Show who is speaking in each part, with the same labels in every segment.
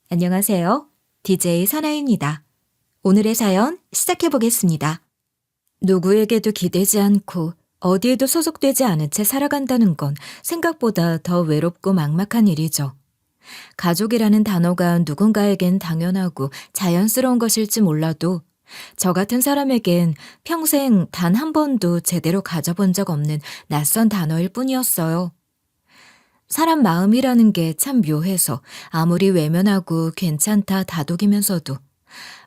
Speaker 1: 안녕하세요. DJ 사나입니다. 오늘의 사연 시작해 보겠습니다. 누구에게도 기대지 않고 어디에도 소속되지 않은 채 살아간다는 건 생각보다 더 외롭고 막막한 일이죠. 가족이라는 단어가 누군가에겐 당연하고 자연스러운 것일지 몰라도 저 같은 사람에겐 평생 단 한 번도 제대로 가져본 적 없는 낯선 단어일 뿐이었어요. 사람 마음이라는 게 참 묘해서 아무리 외면하고 괜찮다 다독이면서도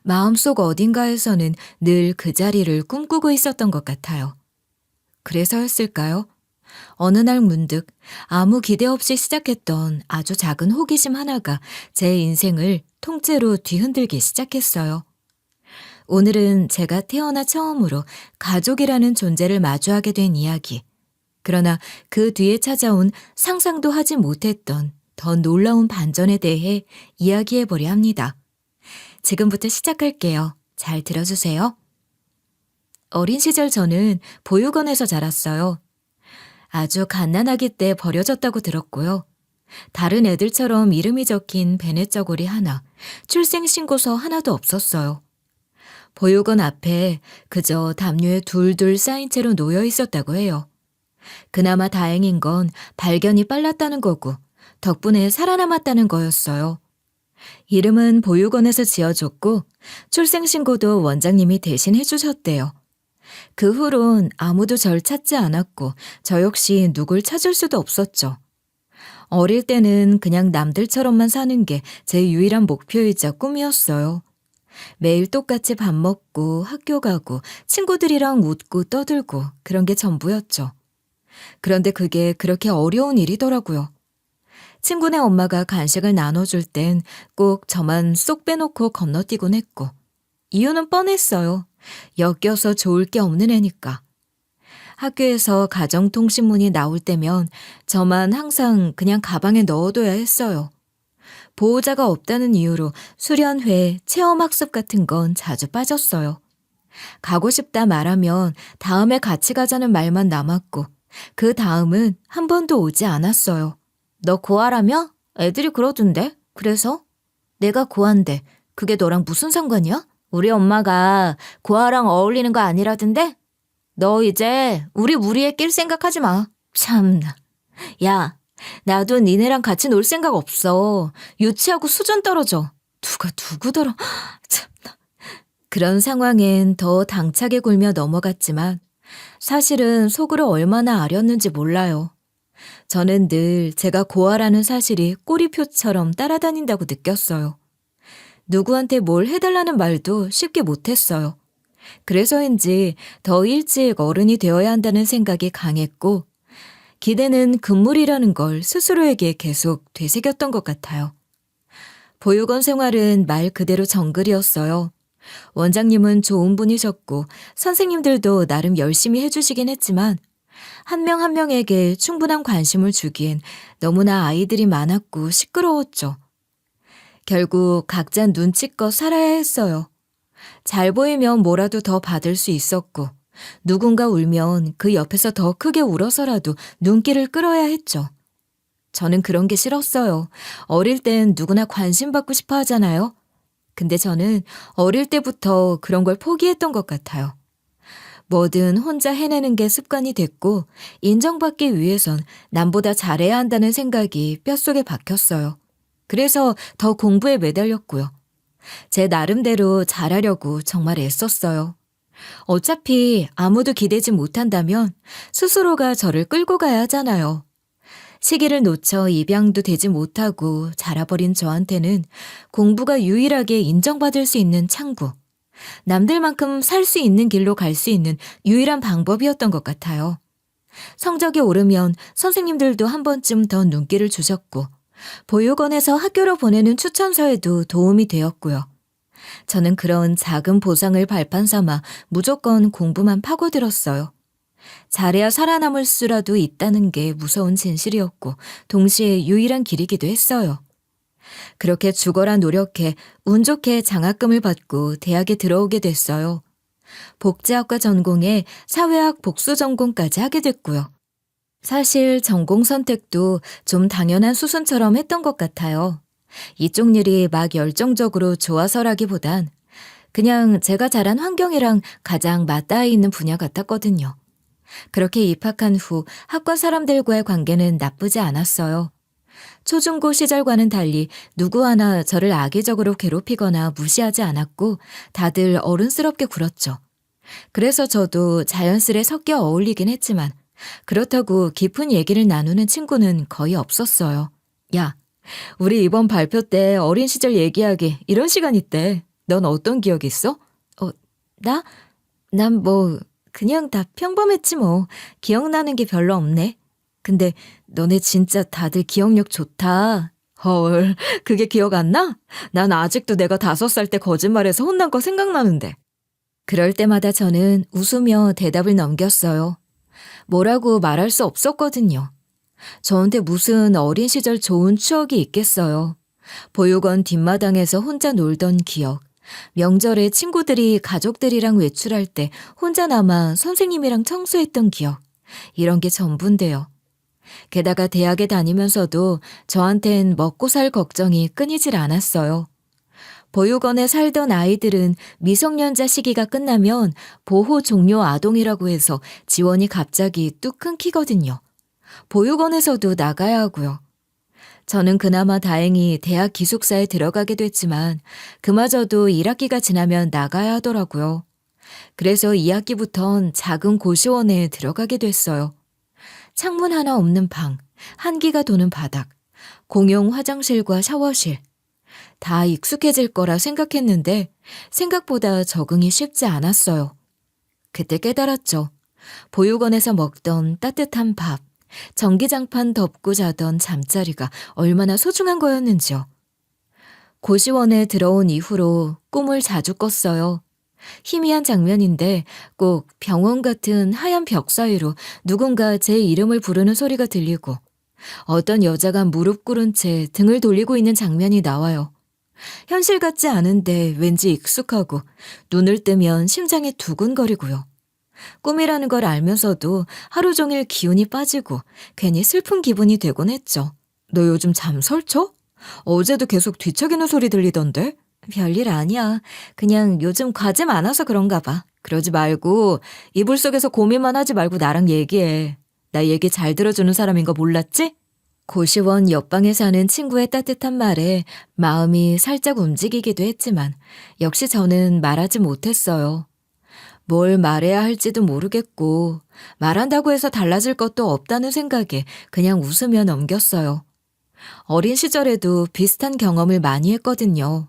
Speaker 1: 마음속 어딘가에서는 늘 그 자리를 꿈꾸고 있었던 것 같아요. 그래서였을까요? 어느 날 문득 아무 기대 없이 시작했던 아주 작은 호기심 하나가 제 인생을 통째로 뒤흔들기 시작했어요. 오늘은 제가 태어나 처음으로 가족이라는 존재를 마주하게 된 이야기, 그러나 그 뒤에 찾아온 상상도 하지 못했던 더 놀라운 반전에 대해 이야기해보려 합니다. 지금부터 시작할게요. 잘 들어주세요. 어린 시절 저는 보육원에서 자랐어요. 아주 갓난아기 때 버려졌다고 들었고요. 다른 애들처럼 이름이 적힌 배냇저고리 하나, 출생신고서 하나도 없었어요. 보육원 앞에 그저 담요에 둘둘 쌓인 채로 놓여 있었다고 해요. 그나마 다행인 건 발견이 빨랐다는 거고 덕분에 살아남았다는 거였어요. 이름은 보육원에서 지어줬고 출생신고도 원장님이 대신 해주셨대요. 그 후론 아무도 절 찾지 않았고 저 역시 누굴 찾을 수도 없었죠. 어릴 때는 그냥 남들처럼만 사는 게 제 유일한 목표이자 꿈이었어요. 매일 똑같이 밥 먹고 학교 가고 친구들이랑 웃고 떠들고 그런 게 전부였죠. 그런데 그게 그렇게 어려운 일이더라고요. 친구네 엄마가 간식을 나눠줄 땐 꼭 저만 쏙 빼놓고 건너뛰곤 했고, 이유는 뻔했어요. 엮여서 좋을 게 없는 애니까. 학교에서 가정통신문이 나올 때면 저만 항상 그냥 가방에 넣어둬야 했어요. 보호자가 없다는 이유로 수련회, 체험학습 같은 건 자주 빠졌어요. 가고 싶다 말하면 다음에 같이 가자는 말만 남았고, 그 다음은 한 번도 오지 않았어요. 너 고아라며? 애들이 그러던데? 그래서? 내가 고아인데 그게 너랑 무슨 상관이야? 우리 엄마가 고아랑 어울리는 거 아니라던데? 너 이제 우리 무리에 낄 생각하지 마. 참나. 야, 나도 니네랑 같이 놀 생각 없어. 유치하고 수준 떨어져. 누가 누구더러. 참나. 그런 상황엔 더 당차게 굴며 넘어갔지만 사실은 속으로 얼마나 아렸는지 몰라요. 저는 늘 제가 고아라는 사실이 꼬리표처럼 따라다닌다고 느꼈어요. 누구한테 뭘 해달라는 말도 쉽게 못했어요. 그래서인지 더 일찍 어른이 되어야 한다는 생각이 강했고 기대는 금물이라는 걸 스스로에게 계속 되새겼던 것 같아요. 보육원 생활은 말 그대로 정글이었어요. 원장님은 좋은 분이셨고 선생님들도 나름 열심히 해주시긴 했지만 한 명 한 명에게 충분한 관심을 주기엔 너무나 아이들이 많았고 시끄러웠죠. 결국 각자 눈치껏 살아야 했어요. 잘 보이면 뭐라도 더 받을 수 있었고 누군가 울면 그 옆에서 더 크게 울어서라도 눈길을 끌어야 했죠. 저는 그런 게 싫었어요. 어릴 땐 누구나 관심 받고 싶어 하잖아요. 근데 저는 어릴 때부터 그런 걸 포기했던 것 같아요. 뭐든 혼자 해내는 게 습관이 됐고 인정받기 위해선 남보다 잘해야 한다는 생각이 뼛속에 박혔어요. 그래서 더 공부에 매달렸고요. 제 나름대로 잘하려고 정말 애썼어요. 어차피 아무도 기대지 못한다면 스스로가 저를 끌고 가야 하잖아요. 시기를 놓쳐 입양도 되지 못하고 자라버린 저한테는 공부가 유일하게 인정받을 수 있는 창구, 남들만큼 살 수 있는 길로 갈 수 있는 유일한 방법이었던 것 같아요. 성적이 오르면 선생님들도 한 번쯤 더 눈길을 주셨고 보육원에서 학교로 보내는 추천서에도 도움이 되었고요. 저는 그런 작은 보상을 발판 삼아 무조건 공부만 파고들었어요. 잘해야 살아남을 수라도 있다는 게 무서운 진실이었고 동시에 유일한 길이기도 했어요. 그렇게 죽어라 노력해 운 좋게 장학금을 받고 대학에 들어오게 됐어요. 복지학과 전공에 사회학 복수 전공까지 하게 됐고요. 사실 전공 선택도 좀 당연한 수순처럼 했던 것 같아요. 이쪽 일이 막 열정적으로 좋아서라기보단 그냥 제가 자란 환경이랑 가장 맞닿아 있는 분야 같았거든요. 그렇게 입학한 후 학과 사람들과의 관계는 나쁘지 않았어요. 초중고 시절과는 달리 누구 하나 저를 악의적으로 괴롭히거나 무시하지 않았고 다들 어른스럽게 굴었죠. 그래서 저도 자연스레 섞여 어울리긴 했지만 그렇다고 깊은 얘기를 나누는 친구는 거의 없었어요. 야, 우리 이번 발표 때 어린 시절 얘기하기 이런 시간 있대. 넌 어떤 기억 있어? 나? 난 뭐 그냥 다 평범했지 뭐. 기억나는 게 별로 없네. 근데 너네 진짜 다들 기억력 좋다. 헐, 그게 기억 안 나? 난 아직도 내가 5살 때 거짓말해서 혼난 거 생각나는데. 그럴 때마다 저는 웃으며 대답을 넘겼어요. 뭐라고 말할 수 없었거든요. 저한테 무슨 어린 시절 좋은 추억이 있겠어요. 보육원 뒷마당에서 혼자 놀던 기억, 명절에 친구들이 가족들이랑 외출할 때 혼자 남아 선생님이랑 청소했던 기억, 이런 게 전부인데요. 게다가 대학에 다니면서도 저한텐 먹고 살 걱정이 끊이질 않았어요. 보육원에 살던 아이들은 미성년자 시기가 끝나면 보호 종료 아동이라고 해서 지원이 갑자기 뚝 끊기거든요. 보육원에서도 나가야 하고요. 저는 그나마 다행히 대학 기숙사에 들어가게 됐지만 그마저도 1학기가 지나면 나가야 하더라고요. 그래서 2학기부턴 작은 고시원에 들어가게 됐어요. 창문 하나 없는 방, 한기가 도는 바닥, 공용 화장실과 샤워실. 다 익숙해질 거라 생각했는데 생각보다 적응이 쉽지 않았어요. 그때 깨달았죠. 보육원에서 먹던 따뜻한 밥, 전기장판 덮고 자던 잠자리가 얼마나 소중한 거였는지요. 고시원에 들어온 이후로 꿈을 자주 꿨어요. 희미한 장면인데 꼭 병원 같은 하얀 벽 사이로 누군가 제 이름을 부르는 소리가 들리고 어떤 여자가 무릎 꿇은 채 등을 돌리고 있는 장면이 나와요. 현실 같지 않은데 왠지 익숙하고 눈을 뜨면 심장이 두근거리고요. 꿈이라는 걸 알면서도 하루 종일 기운이 빠지고 괜히 슬픈 기분이 되곤 했죠. 너 요즘 잠 설쳐? 어제도 계속 뒤척이는 소리 들리던데? 별일 아니야. 그냥 요즘 과제 많아서 그런가 봐. 그러지 말고 이불 속에서 고민만 하지 말고 나랑 얘기해. 나 얘기 잘 들어주는 사람인 거 몰랐지? 고시원 옆방에 사는 친구의 따뜻한 말에 마음이 살짝 움직이기도 했지만 역시 저는 말하지 못했어요. 뭘 말해야 할지도 모르겠고 말한다고 해서 달라질 것도 없다는 생각에 그냥 웃으며 넘겼어요. 어린 시절에도 비슷한 경험을 많이 했거든요.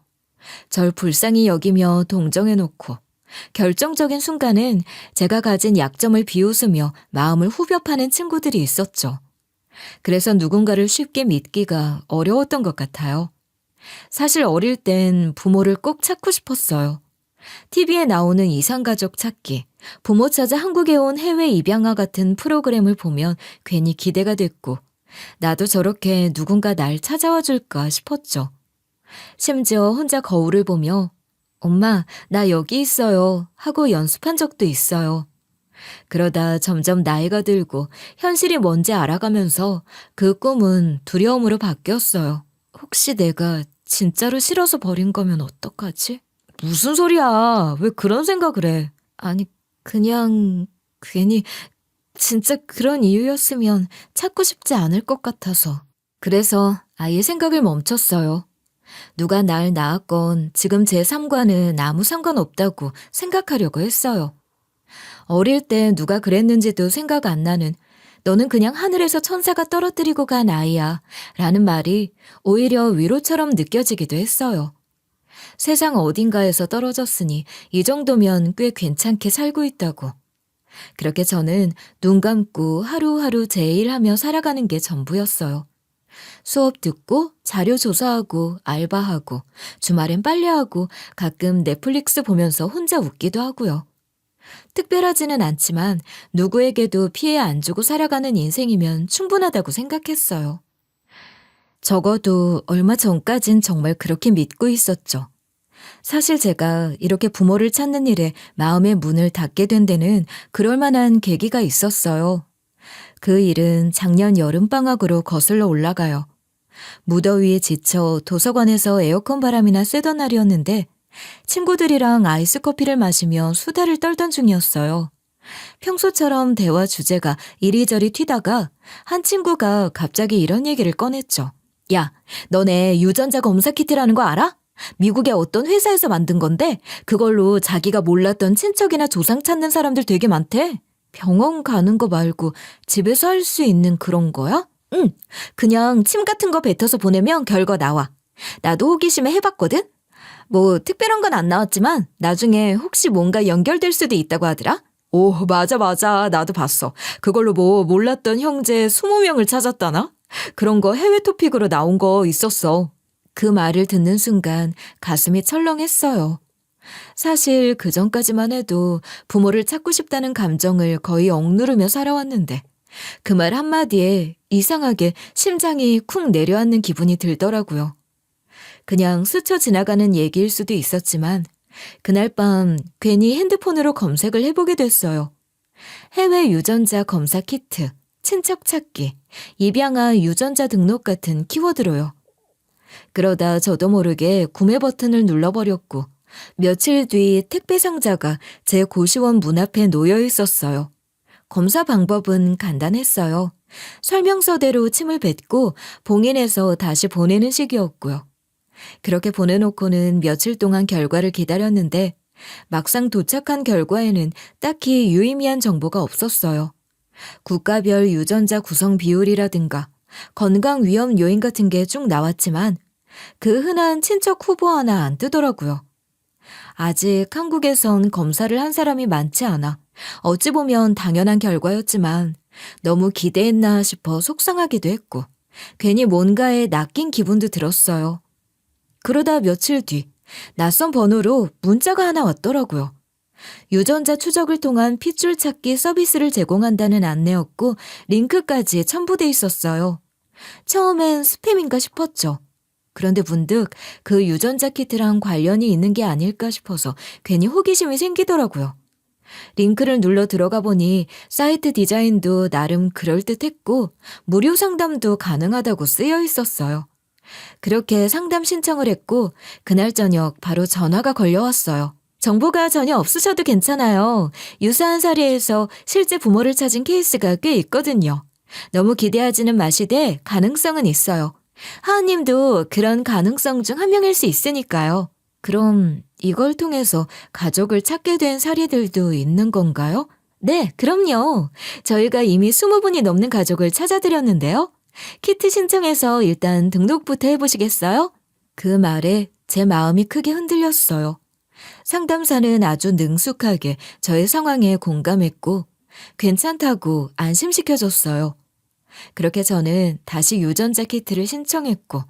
Speaker 1: 절 불쌍히 여기며 동정해놓고 결정적인 순간은 제가 가진 약점을 비웃으며 마음을 후벼 파는 친구들이 있었죠. 그래서 누군가를 쉽게 믿기가 어려웠던 것 같아요. 사실 어릴 땐 부모를 꼭 찾고 싶었어요. TV에 나오는 이상가족 찾기, 부모 찾아 한국에 온 해외 입양아 같은 프로그램을 보면 괜히 기대가 됐고 나도 저렇게 누군가 날 찾아와 줄까 싶었죠. 심지어 혼자 거울을 보며 엄마, 나 여기 있어요 하고 연습한 적도 있어요. 그러다 점점 나이가 들고 현실이 뭔지 알아가면서 그 꿈은 두려움으로 바뀌었어요. 혹시 내가 진짜로 싫어서 버린 거면 어떡하지? 무슨 소리야? 왜 그런 생각을 해? 아니, 그냥 괜히 진짜 그런 이유였으면 찾고 싶지 않을 것 같아서. 그래서 아예 생각을 멈췄어요. 누가 날 낳았건 지금 제 삶과는 아무 상관없다고 생각하려고 했어요. 어릴 때 누가 그랬는지도 생각 안 나는 너는 그냥 하늘에서 천사가 떨어뜨리고 간 아이야 라는 말이 오히려 위로처럼 느껴지기도 했어요. 세상 어딘가에서 떨어졌으니 이 정도면 꽤 괜찮게 살고 있다고. 그렇게 저는 눈 감고 하루하루 제 일하며 살아가는 게 전부였어요. 수업 듣고 자료 조사하고 알바하고 주말엔 빨래하고 가끔 넷플릭스 보면서 혼자 웃기도 하고요. 특별하지는 않지만 누구에게도 피해 안 주고 살아가는 인생이면 충분하다고 생각했어요. 적어도 얼마 전까진 정말 그렇게 믿고 있었죠. 사실 제가 이렇게 부모를 찾는 일에 마음의 문을 닫게 된 데는 그럴 만한 계기가 있었어요. 그 일은 작년 여름방학으로 거슬러 올라가요. 무더위에 지쳐 도서관에서 에어컨 바람이나 쐬던 날이었는데 친구들이랑 아이스 커피를 마시며 수다를 떨던 중이었어요. 평소처럼 대화 주제가 이리저리 튀다가 한 친구가 갑자기 이런 얘기를 꺼냈죠. 야, 너네 유전자 검사 키트라는 거 알아? 미국의 어떤 회사에서 만든 건데 그걸로 자기가 몰랐던 친척이나 조상 찾는 사람들 되게 많대. 병원 가는 거 말고 집에서 할 수 있는 그런 거야? 응, 그냥 침 같은 거 뱉어서 보내면 결과 나와. 나도 호기심에 해봤거든? 뭐 특별한 건 안 나왔지만 나중에 혹시 뭔가 연결될 수도 있다고 하더라? 오, 맞아, 맞아. 나도 봤어. 그걸로 뭐 몰랐던 형제 20명을 찾았다나? 그런 거 해외 토픽으로 나온 거 있었어. 그 말을 듣는 순간 가슴이 철렁했어요. 사실 그 전까지만 해도 부모를 찾고 싶다는 감정을 거의 억누르며 살아왔는데 그 말 한마디에 이상하게 심장이 쿵 내려앉는 기분이 들더라고요. 그냥 스쳐 지나가는 얘기일 수도 있었지만 그날 밤 괜히 핸드폰으로 검색을 해보게 됐어요. 해외 유전자 검사 키트, 친척 찾기, 입양아 유전자 등록 같은 키워드로요. 그러다 저도 모르게 구매 버튼을 눌러버렸고 며칠 뒤 택배 상자가 제 고시원 문 앞에 놓여 있었어요. 검사 방법은 간단했어요. 설명서대로 침을 뱉고 봉인해서 다시 보내는 식이었고요. 그렇게 보내놓고는 며칠 동안 결과를 기다렸는데 막상 도착한 결과에는 딱히 유의미한 정보가 없었어요. 국가별 유전자 구성 비율이라든가 건강 위험 요인 같은 게 쭉 나왔지만 그 흔한 친척 후보 하나 안 뜨더라고요. 아직 한국에선 검사를 한 사람이 많지 않아 어찌 보면 당연한 결과였지만 너무 기대했나 싶어 속상하기도 했고 괜히 뭔가에 낚인 기분도 들었어요. 그러다 며칠 뒤 낯선 번호로 문자가 하나 왔더라고요. 유전자 추적을 통한 핏줄 찾기 서비스를 제공한다는 안내였고 링크까지 첨부돼 있었어요. 처음엔 스팸인가 싶었죠. 그런데 문득 그 유전자 키트랑 관련이 있는 게 아닐까 싶어서 괜히 호기심이 생기더라고요. 링크를 눌러 들어가 보니 사이트 디자인도 나름 그럴듯했고 무료 상담도 가능하다고 쓰여 있었어요. 그렇게 상담 신청을 했고 그날 저녁 바로 전화가 걸려왔어요. 정보가 전혀 없으셔도 괜찮아요. 유사한 사례에서 실제 부모를 찾은 케이스가 꽤 있거든요. 너무 기대하지는 마시되 가능성은 있어요. 하은님도 그런 가능성 중 한 명일 수 있으니까요. 그럼 이걸 통해서 가족을 찾게 된 사례들도 있는 건가요? 네, 그럼요. 저희가 이미 20분이 넘는 가족을 찾아드렸는데요. 키트 신청해서 일단 등록부터 해보시겠어요? 그 말에 제 마음이 크게 흔들렸어요. 상담사는 아주 능숙하게 저의 상황에 공감했고 괜찮다고 안심시켜줬어요. 그렇게 저는 다시 유전자 키트를 신청했고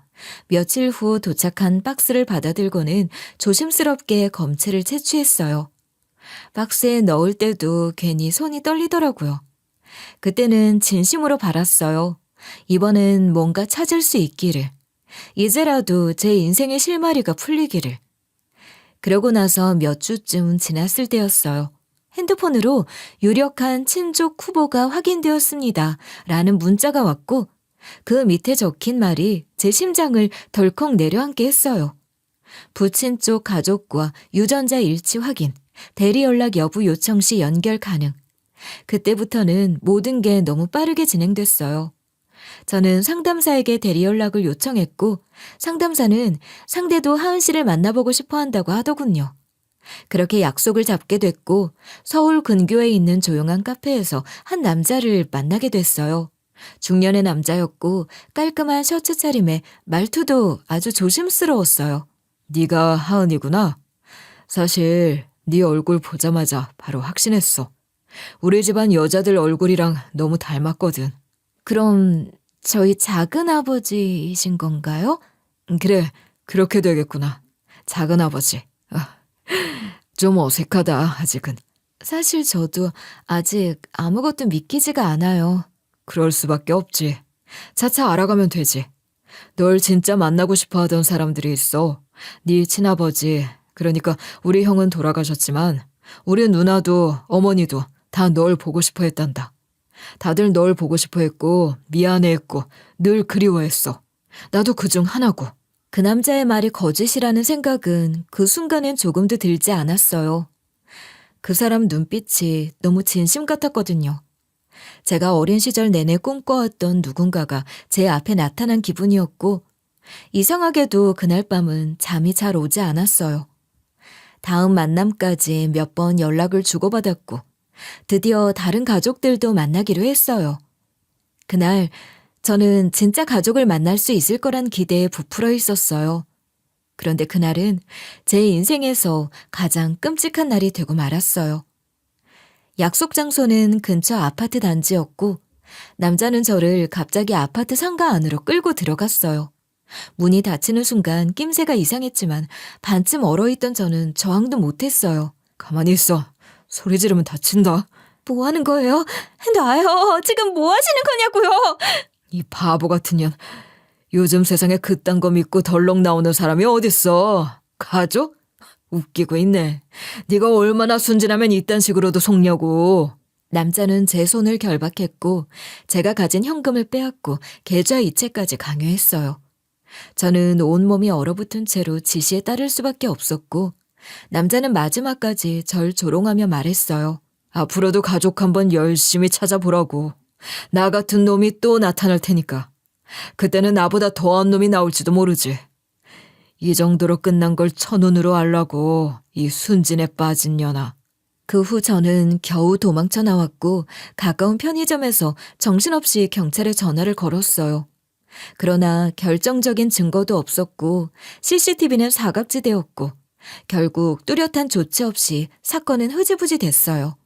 Speaker 1: 며칠 후 도착한 박스를 받아들고는 조심스럽게 검체를 채취했어요. 박스에 넣을 때도 괜히 손이 떨리더라고요. 그때는 진심으로 바랐어요. 이번엔 뭔가 찾을 수 있기를. 이제라도 제 인생의 실마리가 풀리기를. 그러고 나서 몇 주쯤 지났을 때였어요. 핸드폰으로 유력한 친족 후보가 확인되었습니다. 라는 문자가 왔고 그 밑에 적힌 말이 제 심장을 덜컥 내려앉게 했어요. 부친쪽 가족과 유전자 일치 확인, 대리 연락 여부 요청 시 연결 가능. 그때부터는 모든 게 너무 빠르게 진행됐어요. 저는 상담사에게 대리 연락을 요청했고 상담사는 상대도 하은 씨를 만나보고 싶어 한다고 하더군요. 그렇게 약속을 잡게 됐고 서울 근교에 있는 조용한 카페에서 한 남자를 만나게 됐어요. 중년의 남자였고 깔끔한 셔츠 차림에 말투도 아주 조심스러웠어요. 네가 하은이구나. 사실 네 얼굴 보자마자 바로 확신했어. 우리 집안 여자들 얼굴이랑 너무 닮았거든. 그럼 저희 작은 아버지이신 건가요? 그래, 그렇게 되겠구나. 작은 아버지. 좀 어색하다, 아직은. 사실 저도 아직 아무것도 믿기지가 않아요. 그럴 수밖에 없지. 차차 알아가면 되지. 널 진짜 만나고 싶어 하던 사람들이 있어. 네 친아버지, 그러니까 우리 형은 돌아가셨지만 우리 누나도 어머니도 다 널 보고 싶어 했단다. 다들 널 보고 싶어 했고 미안해했고 늘 그리워했어. 나도 그중 하나고. 그 남자의 말이 거짓이라는 생각은 그 순간엔 조금도 들지 않았어요. 그 사람 눈빛이 너무 진심 같았거든요. 제가 어린 시절 내내 꿈꿔왔던 누군가가 제 앞에 나타난 기분이었고, 이상하게도 그날 밤은 잠이 잘 오지 않았어요. 다음 만남까지 몇 번 연락을 주고받았고, 드디어 다른 가족들도 만나기로 했어요. 그날 저는 진짜 가족을 만날 수 있을 거란 기대에 부풀어 있었어요. 그런데 그날은 제 인생에서 가장 끔찍한 날이 되고 말았어요. 약속 장소는 근처 아파트 단지였고, 남자는 저를 갑자기 아파트 상가 안으로 끌고 들어갔어요. 문이 닫히는 순간 낌새가 이상했지만 반쯤 얼어있던 저는 저항도 못했어요. 가만히 있어. 소리 지르면 다친다. 뭐 하는 거예요? 나요. 지금 뭐 하시는 거냐고요? 이 바보 같은 년. 요즘 세상에 그딴 거 믿고 덜렁 나오는 사람이 어딨어. 가족? 웃기고 있네. 네가 얼마나 순진하면 이딴 식으로도 속냐고. 남자는 제 손을 결박했고 제가 가진 현금을 빼앗고 계좌 이체까지 강요했어요. 저는 온몸이 얼어붙은 채로 지시에 따를 수밖에 없었고 남자는 마지막까지 절 조롱하며 말했어요. 앞으로도 가족 한번 열심히 찾아보라고. 나 같은 놈이 또 나타날 테니까. 그때는 나보다 더한 놈이 나올지도 모르지. 이 정도로 끝난 걸 천운으로 알라고, 이 순진에 빠진 년아. 그 후 저는 겨우 도망쳐 나왔고 가까운 편의점에서 정신없이 경찰에 전화를 걸었어요. 그러나 결정적인 증거도 없었고 CCTV는 사각지대였고 결국 뚜렷한 조치 없이 사건은 흐지부지 됐어요.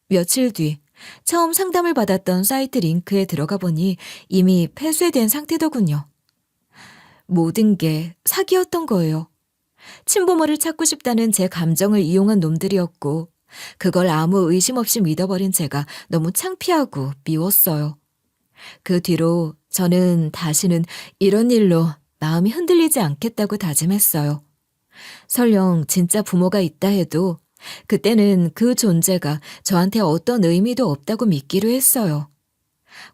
Speaker 1: 며칠 뒤 처음 상담을 받았던 사이트 링크에 들어가 보니 이미 폐쇄된 상태더군요. 모든 게 사기였던 거예요. 친부모를 찾고 싶다는 제 감정을 이용한 놈들이었고 그걸 아무 의심 없이 믿어버린 제가 너무 창피하고 미웠어요. 그 뒤로 저는 다시는 이런 일로 마음이 흔들리지 않겠다고 다짐했어요. 설령 진짜 부모가 있다 해도 그때는 그 존재가 저한테 어떤 의미도 없다고 믿기로 했어요.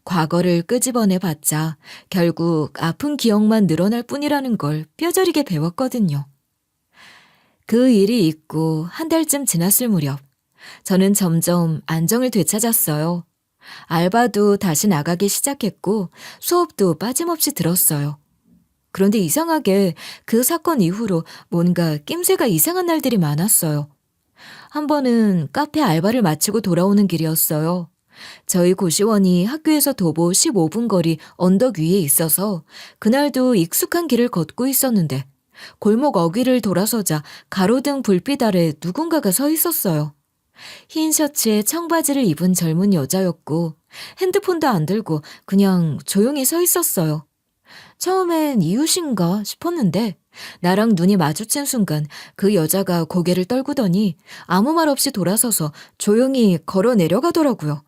Speaker 1: 과거를 끄집어내 봤자 결국 아픈 기억만 늘어날 뿐이라는 걸 뼈저리게 배웠거든요. 그 일이 있고 한 달쯤 지났을 무렵 저는 점점 안정을 되찾았어요. 알바도 다시 나가기 시작했고 수업도 빠짐없이 들었어요. 그런데 이상하게 그 사건 이후로 뭔가 낌새가 이상한 날들이 많았어요. 한 번은 카페 알바를 마치고 돌아오는 길이었어요. 저희 고시원이 학교에서 도보 15분 거리 언덕 위에 있어서 그날도 익숙한 길을 걷고 있었는데 골목 어귀를 돌아서자 가로등 불빛 아래 누군가가 서 있었어요. 흰 셔츠에 청바지를 입은 젊은 여자였고 핸드폰도 안 들고 그냥 조용히 서 있었어요. 처음엔 이웃인가 싶었는데 나랑 눈이 마주친 순간 그 여자가 고개를 떨구더니 아무 말 없이 돌아서서 조용히 걸어 내려가더라고요.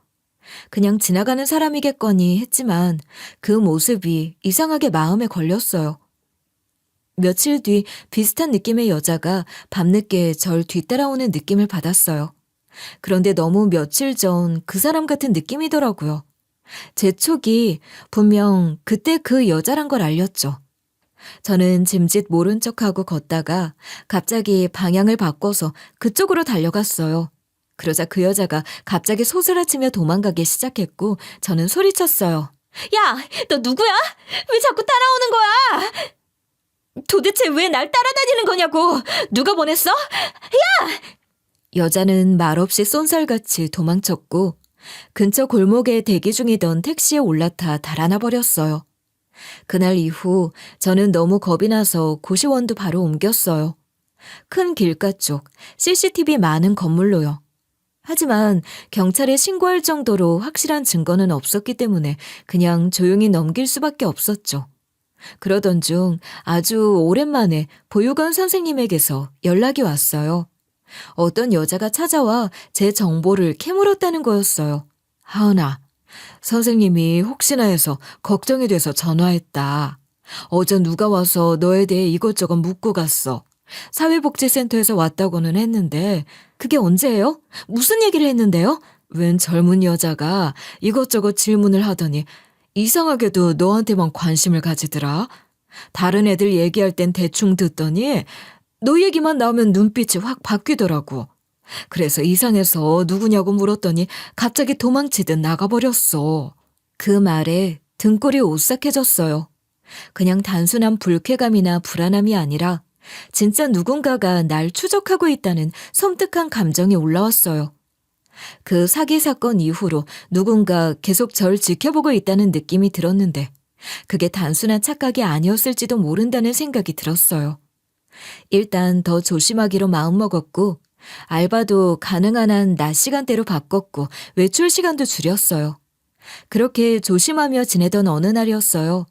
Speaker 1: 그냥 지나가는 사람이겠거니 했지만 그 모습이 이상하게 마음에 걸렸어요. 며칠 뒤 비슷한 느낌의 여자가 밤늦게 절 뒤따라오는 느낌을 받았어요. 그런데 너무 며칠 전 그 사람 같은 느낌이더라고요. 제 촉이 분명 그때 그 여자란 걸 알렸죠. 저는 짐짓 모른 척하고 걷다가 갑자기 방향을 바꿔서 그쪽으로 달려갔어요. 그러자 그 여자가 갑자기 소스라치며 도망가기 시작했고 저는 소리쳤어요. 야, 너 누구야? 왜 자꾸 따라오는 거야? 도대체 왜 날 따라다니는 거냐고! 누가 보냈어? 야! 여자는 말없이 쏜살같이 도망쳤고 근처 골목에 대기 중이던 택시에 올라타 달아나 버렸어요. 그날 이후 저는 너무 겁이 나서 고시원도 바로 옮겼어요. 큰 길가 쪽 CCTV 많은 건물로요. 하지만 경찰에 신고할 정도로 확실한 증거는 없었기 때문에 그냥 조용히 넘길 수밖에 없었죠. 그러던 중 아주 오랜만에 보육원 선생님에게서 연락이 왔어요. 어떤 여자가 찾아와 제 정보를 캐물었다는 거였어요. 하은아, 선생님이 혹시나 해서 걱정이 돼서 전화했다. 어제 누가 와서 너에 대해 이것저것 묻고 갔어. 사회복지센터에서 왔다고는 했는데 그게 언제예요? 무슨 얘기를 했는데요? 웬 젊은 여자가 이것저것 질문을 하더니 이상하게도 너한테만 관심을 가지더라. 다른 애들 얘기할 땐 대충 듣더니 너 얘기만 나오면 눈빛이 확 바뀌더라고. 그래서 이상해서 누구냐고 물었더니 갑자기 도망치듯 나가버렸어. 그 말에 등골이 오싹해졌어요. 그냥 단순한 불쾌감이나 불안함이 아니라 진짜 누군가가 날 추적하고 있다는 섬뜩한 감정이 올라왔어요. 그 사기 사건 이후로 누군가 계속 절 지켜보고 있다는 느낌이 들었는데 그게 단순한 착각이 아니었을지도 모른다는 생각이 들었어요. 일단 더 조심하기로 마음먹었고 알바도 가능한 한 낮 시간대로 바꿨고 외출 시간도 줄였어요. 그렇게 조심하며 지내던 어느 날이었어요.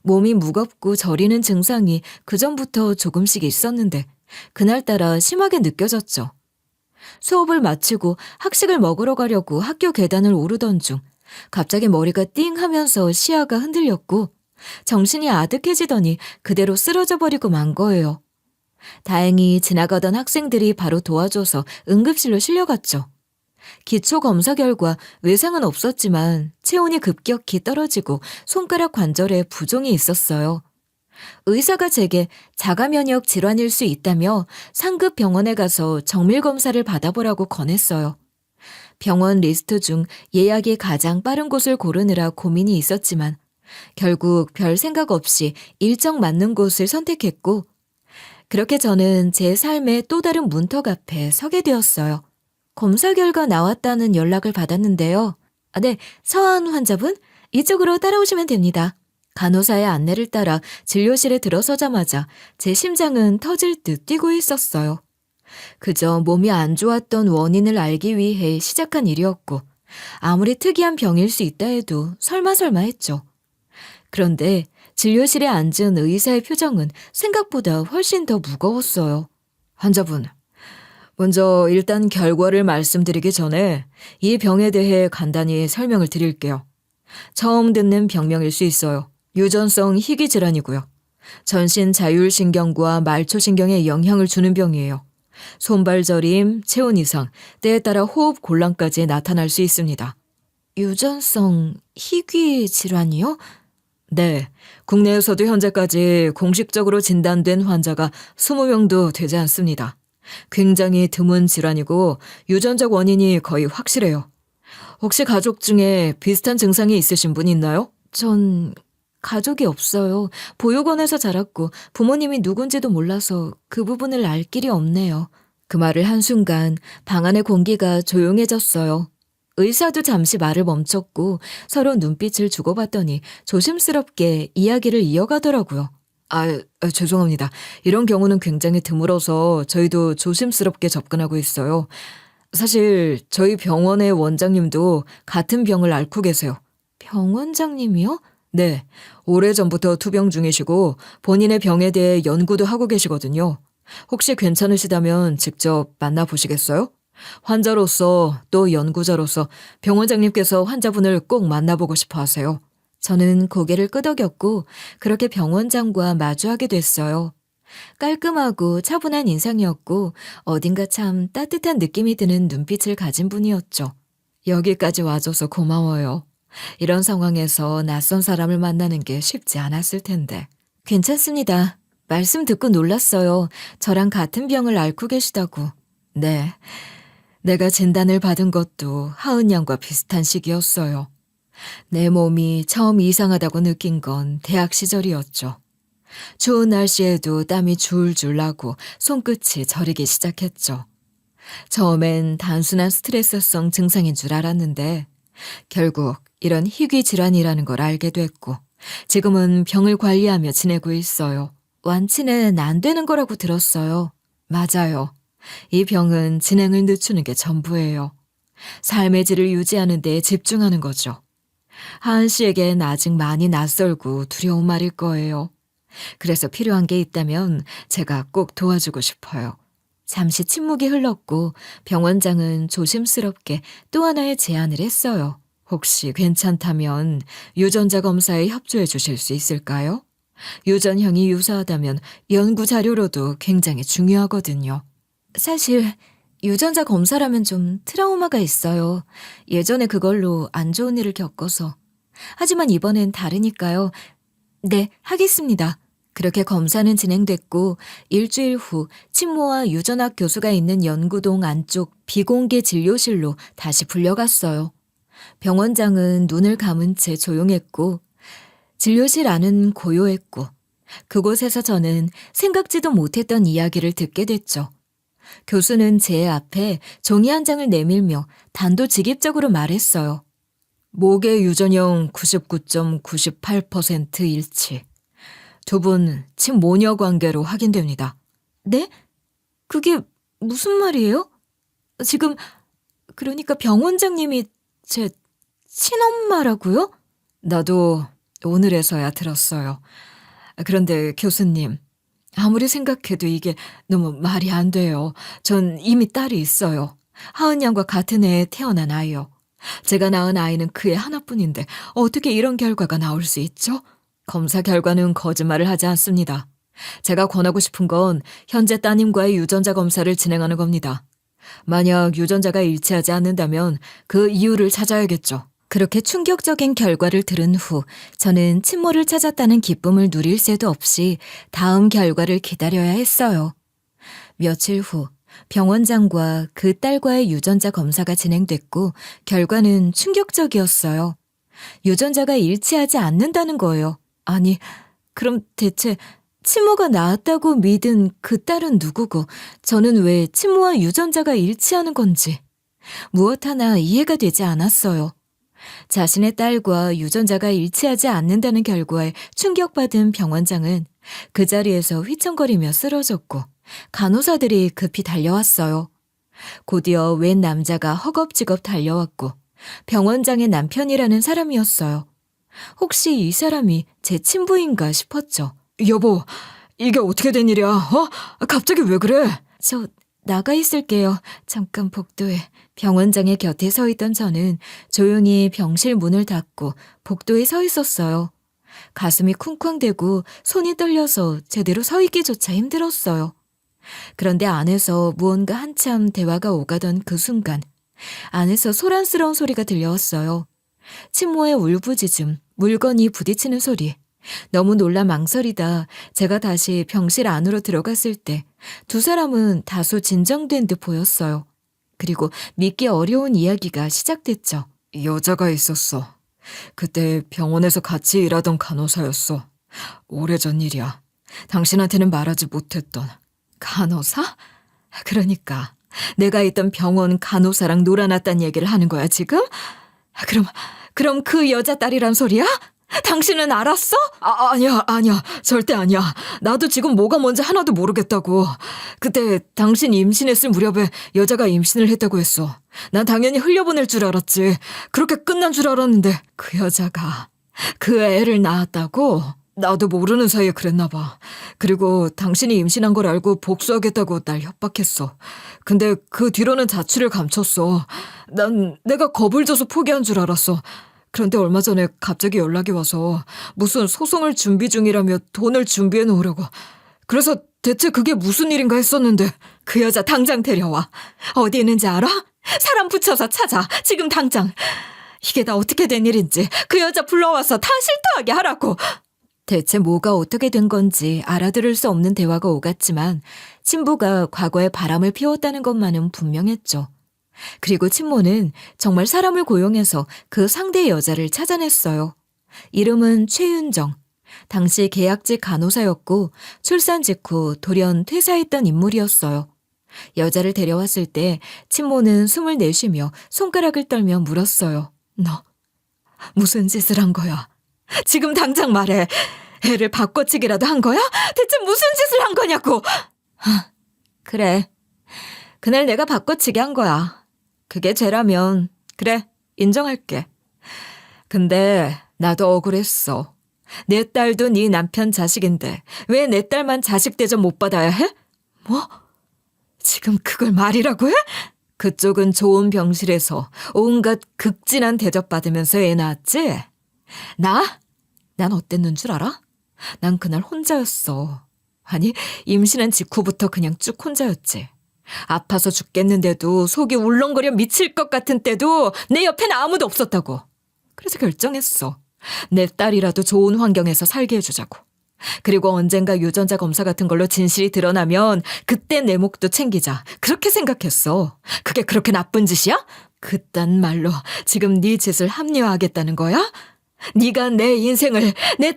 Speaker 1: 몸이 무겁고 저리는 증상이 그전부터 조금씩 있었는데 그날따라 심하게 느껴졌죠. 수업을 마치고 학식을 먹으러 가려고 학교 계단을 오르던 중 갑자기 머리가 띵 하면서 시야가 흔들렸고 정신이 아득해지더니 그대로 쓰러져 버리고 만 거예요. 다행히 지나가던 학생들이 바로 도와줘서 응급실로 실려갔죠. 기초 검사 결과 외상은 없었지만 체온이 급격히 떨어지고 손가락 관절에 부종이 있었어요. 의사가 제게 자가 면역 질환일 수 있다며 상급 병원에 가서 정밀 검사를 받아보라고 권했어요. 병원 리스트 중 예약이 가장 빠른 곳을 고르느라 고민이 있었지만 결국 별 생각 없이 일정 맞는 곳을 선택했고 그렇게 저는 제 삶의 또 다른 문턱 앞에 서게 되었어요. 검사 결과 나왔다는 연락을 받았는데요. 네, 서한 환자분, 이쪽으로 따라오시면 됩니다. 간호사의 안내를 따라 진료실에 들어서자마자 제 심장은 터질 듯 뛰고 있었어요. 그저 몸이 안 좋았던 원인을 알기 위해 시작한 일이었고 아무리 특이한 병일 수 있다 해도 설마 했죠. 그런데 진료실에 앉은 의사의 표정은 생각보다 훨씬 더 무거웠어요. 환자분, 먼저 일단 결과를 말씀드리기 전에 이 병에 대해 간단히 설명을 드릴게요. 처음 듣는 병명일 수 있어요. 유전성 희귀질환이고요. 전신 자율신경과 말초신경에 영향을 주는 병이에요. 손발 저림, 체온 이상, 때에 따라 호흡 곤란까지 나타날 수 있습니다. 유전성 희귀질환이요? 네, 국내에서도 현재까지 공식적으로 진단된 환자가 20명도 되지 않습니다. 굉장히 드문 질환이고 유전적 원인이 거의 확실해요. 혹시 가족 중에 비슷한 증상이 있으신 분 있나요? 전 가족이 없어요. 보육원에서 자랐고 부모님이 누군지도 몰라서 그 부분을 알 길이 없네요. 그 말을 한순간 방 안의 공기가 조용해졌어요. 의사도 잠시 말을 멈췄고 서로 눈빛을 주고받더니 조심스럽게 이야기를 이어가더라고요. 죄송합니다. 이런 경우는 굉장히 드물어서 저희도 조심스럽게 접근하고 있어요. 사실 저희 병원의 원장님도 같은 병을 앓고 계세요. 병원장님이요? 네, 오래전부터 투병 중이시고 본인의 병에 대해 연구도 하고 계시거든요. 혹시 괜찮으시다면 직접 만나보시겠어요? 환자로서 또 연구자로서 병원장님께서 환자분을 꼭 만나보고 싶어 하세요. 저는 고개를 끄덕였고 그렇게 병원장과 마주하게 됐어요. 깔끔하고 차분한 인상이었고 어딘가 참 따뜻한 느낌이 드는 눈빛을 가진 분이었죠. 여기까지 와줘서 고마워요. 이런 상황에서 낯선 사람을 만나는 게 쉽지 않았을 텐데. 괜찮습니다. 말씀 듣고 놀랐어요. 저랑 같은 병을 앓고 계시다고. 네, 내가 진단을 받은 것도 하은 양과 비슷한 시기였어요. 내 몸이 처음 이상하다고 느낀 건 대학 시절이었죠. 추운 날씨에도 땀이 줄줄 나고 손끝이 저리기 시작했죠. 처음엔 단순한 스트레스성 증상인 줄 알았는데 결국 이런 희귀 질환이라는 걸 알게 됐고 지금은 병을 관리하며 지내고 있어요. 완치는 안 되는 거라고 들었어요. 맞아요. 이 병은 진행을 늦추는 게 전부예요. 삶의 질을 유지하는 데 집중하는 거죠. 하은 씨에겐 아직 많이 낯설고 두려운 말일 거예요. 그래서 필요한 게 있다면 제가 꼭 도와주고 싶어요. 잠시 침묵이 흘렀고 병원장은 조심스럽게 또 하나의 제안을 했어요. 혹시 괜찮다면 유전자 검사에 협조해 주실 수 있을까요? 유전형이 유사하다면 연구 자료로도 굉장히 중요하거든요. 사실 유전자 검사라면 좀 트라우마가 있어요. 예전에 그걸로 안 좋은 일을 겪어서. 하지만 이번엔 다르니까요. 네, 하겠습니다. 그렇게 검사는 진행됐고 일주일 후 친모와 유전학 교수가 있는 연구동 안쪽 비공개 진료실로 다시 불려갔어요. 병원장은 눈을 감은 채 조용했고 진료실 안은 고요했고 그곳에서 저는 생각지도 못했던 이야기를 듣게 됐죠. 교수는 제 앞에 종이 한 장을 내밀며 단도직입적으로 말했어요. 목의 유전형 99.98% 일치. 두 분 친모녀 관계로 확인됩니다. 네? 그게 무슨 말이에요? 지금 그러니까 병원장님이 제 친엄마라고요? 나도 오늘에서야 들었어요. 그런데 교수님, 아무리 생각해도 이게 너무 말이 안 돼요. 전 이미 딸이 있어요. 하은 양과 같은 해에 태어난 아이요. 제가 낳은 아이는 그의 하나뿐인데 어떻게 이런 결과가 나올 수 있죠? 검사 결과는 거짓말을 하지 않습니다. 제가 권하고 싶은 건 현재 따님과의 유전자 검사를 진행하는 겁니다. 만약 유전자가 일치하지 않는다면 그 이유를 찾아야겠죠. 그렇게 충격적인 결과를 들은 후 저는 친모를 찾았다는 기쁨을 누릴 새도 없이 다음 결과를 기다려야 했어요. 며칠 후 병원장과 그 딸과의 유전자 검사가 진행됐고 결과는 충격적이었어요. 유전자가 일치하지 않는다는 거예요. 아니, 그럼 대체 친모가 낳았다고 믿은 그 딸은 누구고 저는 왜 친모와 유전자가 일치하는 건지 무엇 하나 이해가 되지 않았어요. 자신의 딸과 유전자가 일치하지 않는다는 결과에 충격받은 병원장은 그 자리에서 휘청거리며 쓰러졌고 간호사들이 급히 달려왔어요. 곧이어 웬 남자가 허겁지겁 달려왔고 병원장의 남편이라는 사람이었어요. 혹시 이 사람이 제 친부인가 싶었죠. 여보, 이게 어떻게 된 일이야? 갑자기 왜 그래? 저 나가 있을게요. 잠깐 복도에. 병원장의 곁에 서 있던 저는 조용히 병실 문을 닫고 복도에 서 있었어요. 가슴이 쿵쾅대고 손이 떨려서 제대로 서 있기조차 힘들었어요. 그런데 안에서 무언가 한참 대화가 오가던 그 순간 안에서 소란스러운 소리가 들려왔어요. 친모의 울부짖음, 물건이 부딪히는 소리. 너무 놀라 망설이다 제가 다시 병실 안으로 들어갔을 때 두 사람은 다소 진정된 듯 보였어요. 그리고 믿기 어려운 이야기가 시작됐죠. 여자가 있었어. 그때 병원에서 같이 일하던 간호사였어. 오래전 일이야. 당신한테는 말하지 못했던. 간호사? 그러니까 내가 있던 병원 간호사랑 놀아났단 얘기를 하는 거야 지금? 그럼 그 여자 딸이란 소리야? 당신은 알았어? 아니야. 절대 아니야. 나도 지금 뭐가 뭔지 하나도 모르겠다고. 그때 당신 임신했을 무렵에 여자가 임신을 했다고 했어. 난 당연히 흘려보낼 줄 알았지. 그렇게 끝난 줄 알았는데 그 여자가 그 애를 낳았다고? 나도 모르는 사이에 그랬나 봐. 그리고 당신이 임신한 걸 알고 복수하겠다고 날 협박했어. 근데 그 뒤로는 자취를 감췄어. 난 내가 겁을 줘서 포기한 줄 알았어. 그런데 얼마 전에 갑자기 연락이 와서 무슨 소송을 준비 중이라며 돈을 준비해 놓으라고. 그래서 대체 그게 무슨 일인가 했었는데 그 여자 당장 데려와. 어디 있는지 알아? 사람 붙여서 찾아. 지금 당장. 이게 다 어떻게 된 일인지 그 여자 불러와서 다 실토하게 하라고. 대체 뭐가 어떻게 된 건지 알아들을 수 없는 대화가 오갔지만 친부가 과거에 바람을 피웠다는 것만은 분명했죠. 그리고 친모는 정말 사람을 고용해서 그 상대 여자를 찾아냈어요. 이름은 최윤정. 당시 계약직 간호사였고 출산 직후 돌연 퇴사했던 인물이었어요. 여자를 데려왔을 때 친모는 숨을 내쉬며 손가락을 떨며 물었어요. 너 무슨 짓을 한 거야? 지금 당장 말해. 애를 바꿔치기라도 한 거야? 대체 무슨 짓을 한 거냐고. 그래. 그날 내가 바꿔치기 한 거야. 그게 죄라면 그래, 인정할게. 근데 나도 억울했어. 내 딸도 네 남편 자식인데 왜 내 딸만 자식 대접 못 받아야 해? 뭐? 지금 그걸 말이라고 해? 그쪽은 좋은 병실에서 온갖 극진한 대접 받으면서 애 낳았지? 난 어땠는 줄 알아? 난 그날 혼자였어. 아니, 임신한 직후부터 그냥 쭉 혼자였지. 아파서 죽겠는데도 속이 울렁거려 미칠 것 같은 때도 내 옆에는 아무도 없었다고. 그래서 결정했어. 내 딸이라도 좋은 환경에서 살게 해주자고. 그리고 언젠가 유전자 검사 같은 걸로 진실이 드러나면 그때 내 목도 챙기자. 그렇게 생각했어. 그게 그렇게 나쁜 짓이야? 그딴 말로 지금 네 짓을 합리화하겠다는 거야? 네가 내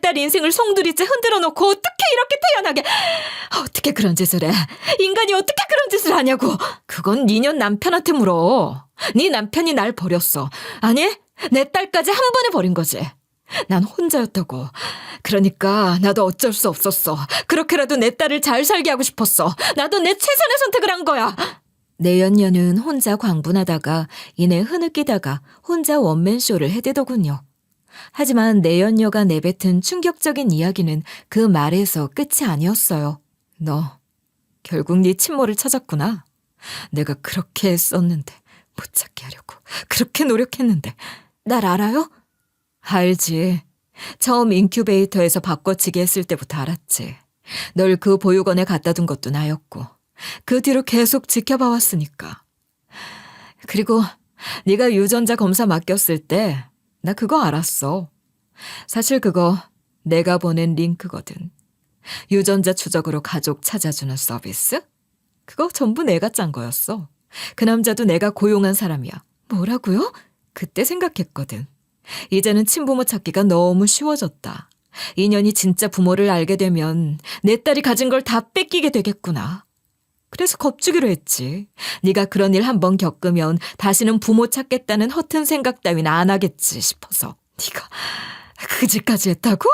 Speaker 1: 딸 인생을 송두리째 흔들어 놓고 어떻게 이렇게 태연하게, 어떻게 그런 짓을 해? 인간이 어떻게 그런 짓을 하냐고. 그건 니년 남편한테 물어. 네 남편이 날 버렸어. 아니, 내 딸까지 한 번에 버린 거지. 난 혼자였다고. 그러니까 나도 어쩔 수 없었어. 그렇게라도 내 딸을 잘 살게 하고 싶었어. 나도 내 최선의 선택을 한 거야. 내연녀는 혼자 광분하다가 이내 흐느끼다가 혼자 원맨쇼를 해대더군요. 하지만 내연녀가 내뱉은 충격적인 이야기는 그 말에서 끝이 아니었어요. 너 결국 네 친모를 찾았구나. 내가 그렇게 애썼는데 못 찾게 하려고 그렇게 노력했는데. 날 알아요? 알지. 처음 인큐베이터에서 바꿔치기 했을 때부터 알았지. 널 그 보육원에 갖다 둔 것도 나였고 그 뒤로 계속 지켜봐왔으니까. 그리고 네가 유전자 검사 맡겼을 때 나 그거 알았어. 사실 그거 내가 보낸 링크거든. 유전자 추적으로 가족 찾아주는 서비스? 그거 전부 내가 짠 거였어. 그 남자도 내가 고용한 사람이야. 뭐라고요? 그때 생각했거든. 이제는 친부모 찾기가 너무 쉬워졌다. 인연이 진짜 부모를 알게 되면 내 딸이 가진 걸 다 뺏기게 되겠구나. 그래서 겁주기로 했지. 네가 그런 일 한번 겪으면 다시는 부모 찾겠다는 허튼 생각 따윈 안 하겠지 싶어서. 네가 그 짓까지 했다고?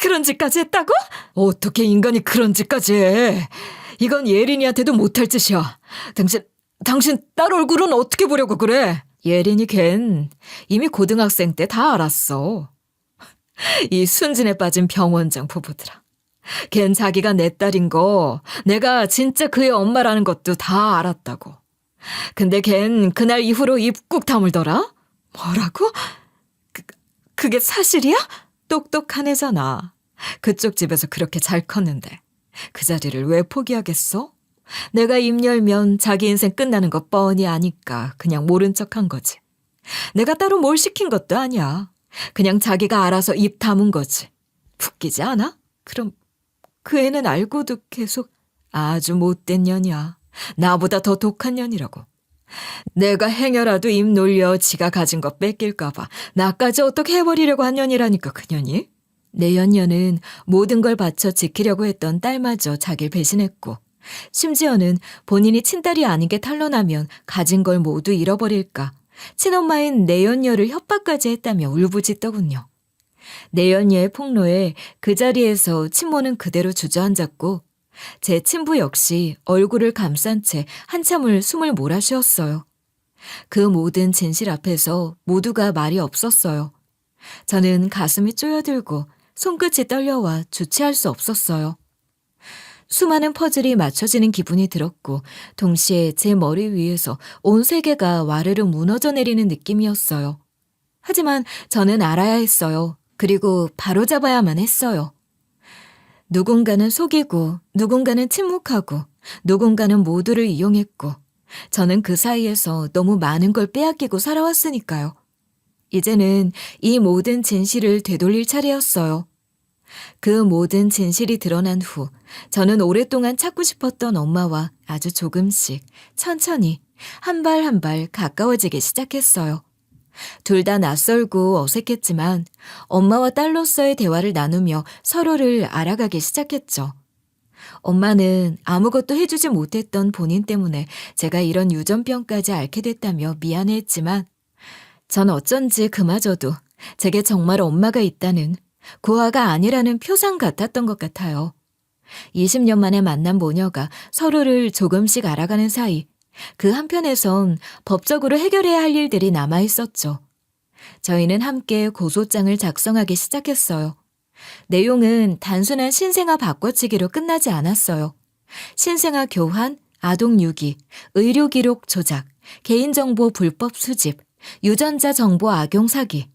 Speaker 1: 그런 짓까지 했다고? 어떻게 인간이 그런 짓까지 해? 이건 예린이한테도 못할 짓이야. 당신 딸 얼굴은 어떻게 보려고 그래? 예린이 걘 이미 고등학생 때 다 알았어. 이 순진에 빠진 병원장 부부들아. 걘 자기가 내 딸인 거, 내가 진짜 그의 엄마라는 것도 다 알았다고. 근데 걘 그날 이후로 입 꾹 다물더라? 뭐라고? 그게 사실이야? 똑똑한 애잖아. 그쪽 집에서 그렇게 잘 컸는데 그 자리를 왜 포기하겠어? 내가 입 열면 자기 인생 끝나는 거 뻔히 아니까 그냥 모른 척한 거지. 내가 따로 뭘 시킨 것도 아니야. 그냥 자기가 알아서 입 다문 거지. 웃기지 않아? 그럼 그 애는 알고도 계속 아주 못된 년이야. 나보다 더 독한 년이라고. 내가 행여라도 입 놀려 지가 가진 거 뺏길까 봐 나까지 어떻게 해버리려고 한 년이라니까 그 년이. 내연녀는 모든 걸 바쳐 지키려고 했던 딸마저 자기를 배신했고 심지어는 본인이 친딸이 아닌 게 탄로나면 가진 걸 모두 잃어버릴까 친엄마인 내연녀를 협박까지 했다며 울부짖더군요. 내연녀의 폭로에 그 자리에서 친모는 그대로 주저앉았고 제 친부 역시 얼굴을 감싼 채 한참을 숨을 몰아쉬었어요. 그 모든 진실 앞에서 모두가 말이 없었어요. 저는 가슴이 쪼여들고 손끝이 떨려와 주체할 수 없었어요. 수많은 퍼즐이 맞춰지는 기분이 들었고 동시에 제 머리 위에서 온 세계가 와르르 무너져 내리는 느낌이었어요. 하지만 저는 알아야 했어요. 그리고 바로잡아야만 했어요. 누군가는 속이고 누군가는 침묵하고 누군가는 모두를 이용했고 저는 그 사이에서 너무 많은 걸 빼앗기고 살아왔으니까요. 이제는 이 모든 진실을 되돌릴 차례였어요. 그 모든 진실이 드러난 후 저는 오랫동안 찾고 싶었던 엄마와 아주 조금씩 천천히 한 발 한 발 가까워지기 시작했어요. 둘 다 낯설고 어색했지만 엄마와 딸로서의 대화를 나누며 서로를 알아가기 시작했죠. 엄마는 아무것도 해주지 못했던 본인 때문에 제가 이런 유전병까지 앓게 됐다며 미안해했지만 전 어쩐지 그마저도 제게 정말 엄마가 있다는 고아가 아니라는 표상 같았던 것 같아요. 20년 만에 만난 모녀가 서로를 조금씩 알아가는 사이 그 한편에선 법적으로 해결해야 할 일들이 남아있었죠. 저희는 함께 고소장을 작성하기 시작했어요. 내용은 단순한 신생아 바꿔치기로 끝나지 않았어요. 신생아 교환, 아동 유기, 의료기록 조작, 개인정보 불법 수집, 유전자 정보 악용 사기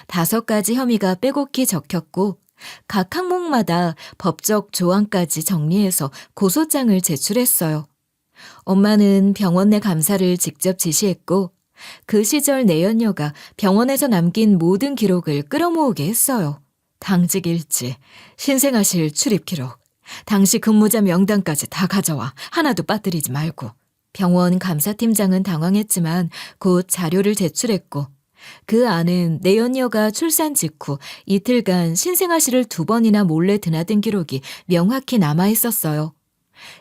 Speaker 1: 5가지 혐의가 빼곡히 적혔고 각 항목마다 법적 조항까지 정리해서 고소장을 제출했어요. 엄마는 병원 내 감사를 직접 지시했고 그 시절 내연녀가 병원에서 남긴 모든 기록을 끌어모으게 했어요. 당직 일지, 신생아실 출입 기록, 당시 근무자 명단까지 다 가져와. 하나도 빠뜨리지 말고. 병원 감사팀장은 당황했지만 곧 자료를 제출했고 그 안은 내연녀가 출산 직후 이틀간 신생아실을 2번이나 몰래 드나든 기록이 명확히 남아 있었어요.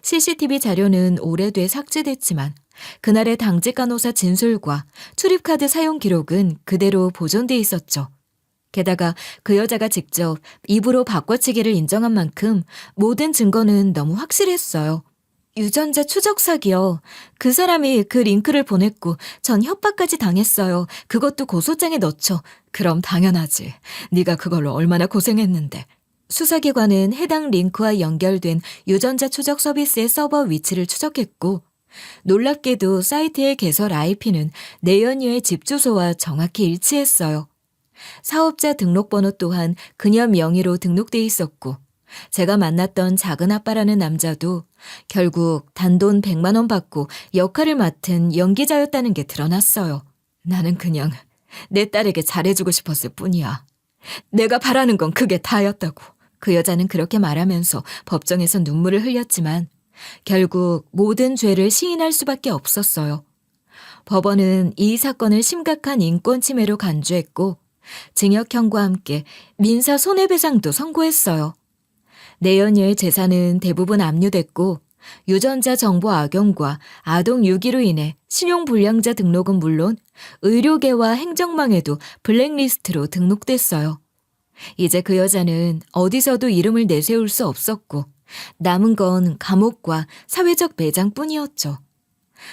Speaker 1: CCTV 자료는 오래돼 삭제됐지만 그날의 당직 간호사 진술과 출입카드 사용 기록은 그대로 보존돼 있었죠. 게다가 그 여자가 직접 입으로 바꿔치기를 인정한 만큼 모든 증거는 너무 확실했어요. 유전자 추적 사기요. 그 사람이 그 링크를 보냈고 전 협박까지 당했어요. 그것도 고소장에 넣죠. 그럼 당연하지. 네가 그걸로 얼마나 고생했는데. 수사기관은 해당 링크와 연결된 유전자 추적 서비스의 서버 위치를 추적했고 놀랍게도 사이트의 개설 IP는 내연녀의 집 주소와 정확히 일치했어요. 사업자 등록번호 또한 그녀 명의로 등록돼 있었고 제가 만났던 작은아빠라는 남자도 결국 단돈 100만 원 받고 역할을 맡은 연기자였다는 게 드러났어요. 나는 그냥 내 딸에게 잘해주고 싶었을 뿐이야. 내가 바라는 건 그게 다였다고. 그 여자는 그렇게 말하면서 법정에서 눈물을 흘렸지만 결국 모든 죄를 시인할 수밖에 없었어요. 법원은 이 사건을 심각한 인권 침해로 간주했고 징역형과 함께 민사 손해배상도 선고했어요. 내연녀의 재산은 대부분 압류됐고 유전자 정보 악용과 아동 유기로 인해 신용불량자 등록은 물론 의료계와 행정망에도 블랙리스트로 등록됐어요. 이제 그 여자는 어디서도 이름을 내세울 수 없었고 남은 건 감옥과 사회적 매장뿐이었죠.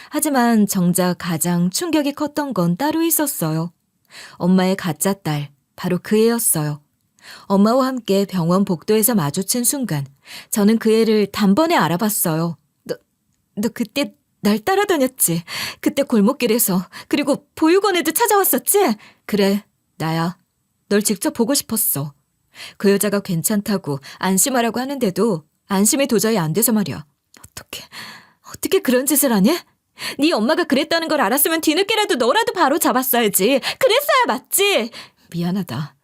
Speaker 1: 하지만 정작 가장 충격이 컸던 건 따로 있었어요. 엄마의 가짜 딸, 바로 그 애였어요. 엄마와 함께 병원 복도에서 마주친 순간 저는 그 애를 단번에 알아봤어요. 너 그때 날 따라다녔지? 그때 골목길에서 그리고 보육원에도 찾아왔었지? 그래, 나야. 널 직접 보고 싶었어. 그 여자가 괜찮다고 안심하라고 하는데도 안심이 도저히 안 돼서 말이야. 어떻게 그런 짓을 하니? 네 엄마가 그랬다는 걸 알았으면 뒤늦게라도 너라도 바로 잡았어야지. 그랬어야 맞지? 미안하다.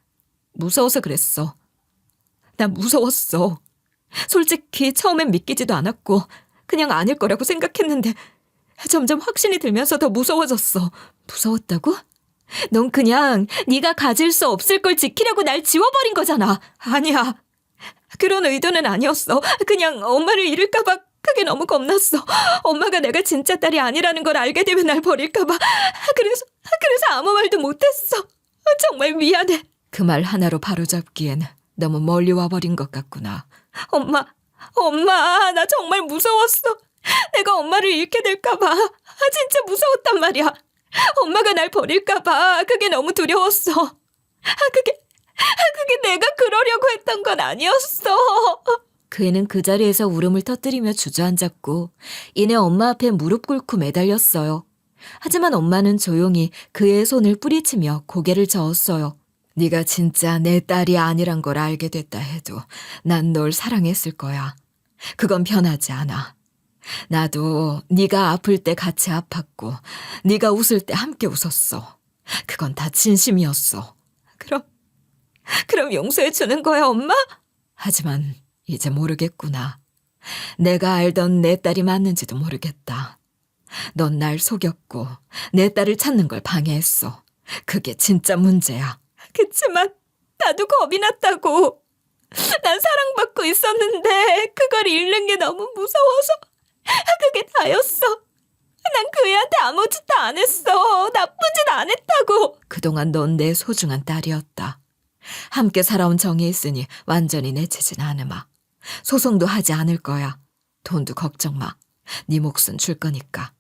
Speaker 1: 무서워서 그랬어. 나 무서웠어. 솔직히 처음엔 믿기지도 않았고 그냥 아닐 거라고 생각했는데 점점 확신이 들면서 더 무서워졌어. 무서웠다고? 넌 그냥 네가 가질 수 없을 걸 지키려고 날 지워버린 거잖아. 아니야. 그런 의도는 아니었어. 그냥 엄마를 잃을까 봐 그게 너무 겁났어. 엄마가 내가 진짜 딸이 아니라는 걸 알게 되면 날 버릴까 봐. 그래서 아무 말도 못했어. 정말 미안해. 그 말 하나로 바로잡기엔 너무 멀리 와버린 것 같구나. 엄마, 나 정말 무서웠어. 내가 엄마를 잃게 될까 봐. 진짜 무서웠단 말이야. 엄마가 날 버릴까 봐. 그게 너무 두려웠어. 그게 내가 그러려고 했던 건 아니었어. 그 애는 그 자리에서 울음을 터뜨리며 주저앉았고 이내 엄마 앞에 무릎 꿇고 매달렸어요. 하지만 엄마는 조용히 그의 손을 뿌리치며 고개를 저었어요. 네가 진짜 내 딸이 아니란 걸 알게 됐다 해도 난 널 사랑했을 거야. 그건 변하지 않아. 나도 네가 아플 때 같이 아팠고 네가 웃을 때 함께 웃었어. 그건 다 진심이었어. 그럼 용서해 주는 거야, 엄마? 하지만 이제 모르겠구나. 내가 알던 내 딸이 맞는지도 모르겠다. 넌 날 속였고 내 딸을 찾는 걸 방해했어. 그게 진짜 문제야. 그치만 나도 겁이 났다고. 난 사랑받고 있었는데 그걸 잃는 게 너무 무서워서 그게 다였어. 난 그 애한테 아무 짓도 안 했어. 나쁜 짓 안 했다고. 그동안 넌 내 소중한 딸이었다. 함께 살아온 정이 있으니 완전히 내치진 않으마. 소송도 하지 않을 거야. 돈도 걱정 마. 네 몫은 줄 거니까.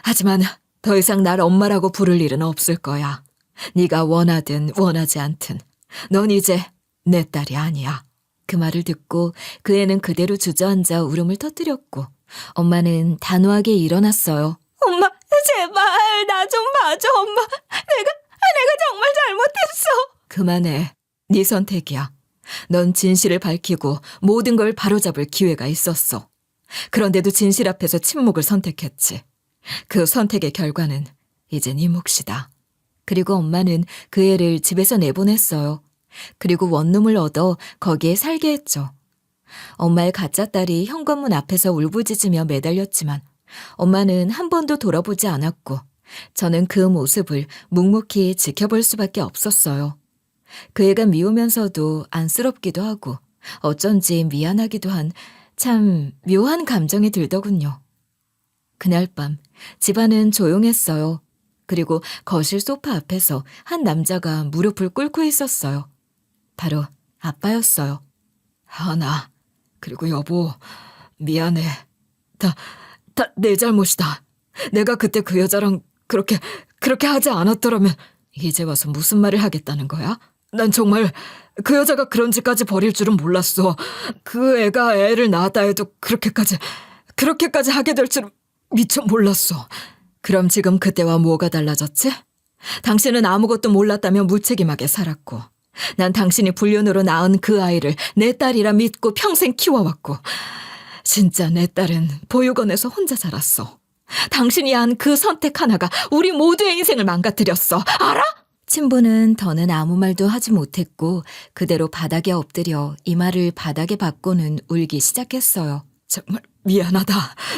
Speaker 1: 하지만 더 이상 날 엄마라고 부를 일은 없을 거야. 네가 원하든 원하지 않든 넌 이제 내 딸이 아니야. 그 말을 듣고 그 애는 그대로 주저앉아 울음을 터뜨렸고 엄마는 단호하게 일어났어요. 엄마, 제발 나 좀 봐줘, 엄마. 내가 정말 잘못했어. 그만해. 네 선택이야. 넌 진실을 밝히고 모든 걸 바로잡을 기회가 있었어. 그런데도 진실 앞에서 침묵을 선택했지. 그 선택의 결과는 이젠 네 몫이다. 그리고 엄마는 그 애를 집에서 내보냈어요. 그리고 원룸을 얻어 거기에 살게 했죠. 엄마의 가짜 딸이 현관문 앞에서 울부짖으며 매달렸지만 엄마는 한 번도 돌아보지 않았고 저는 그 모습을 묵묵히 지켜볼 수밖에 없었어요. 그 애가 미우면서도 안쓰럽기도 하고 어쩐지 미안하기도 한 참 묘한 감정이 들더군요. 그날 밤 집안은 조용했어요. 그리고 거실 소파 앞에서 한 남자가 무릎을 꿇고 있었어요. 바로 아빠였어요. 하나, 그리고 여보, 미안해. 다 내 잘못이다. 내가 그때 그 여자랑 그렇게 하지 않았더라면 이제 와서 무슨 말을 하겠다는 거야? 난 정말 그 여자가 그런 짓까지 벌일 줄은 몰랐어. 그 애가 애를 낳았다 해도 그렇게까지 하게 될 줄은 미처 몰랐어. 그럼 지금 그때와 뭐가 달라졌지? 당신은 아무것도 몰랐다며 무책임하게 살았고 난 당신이 불륜으로 낳은 그 아이를 내 딸이라 믿고 평생 키워왔고 진짜 내 딸은 보육원에서 혼자 자랐어. 당신이 한 그 선택 하나가 우리 모두의 인생을 망가뜨렸어. 알아? 친부는 더는 아무 말도 하지 못했고 그대로 바닥에 엎드려 이마를 바닥에 박고는 울기 시작했어요. 정말 미안하다.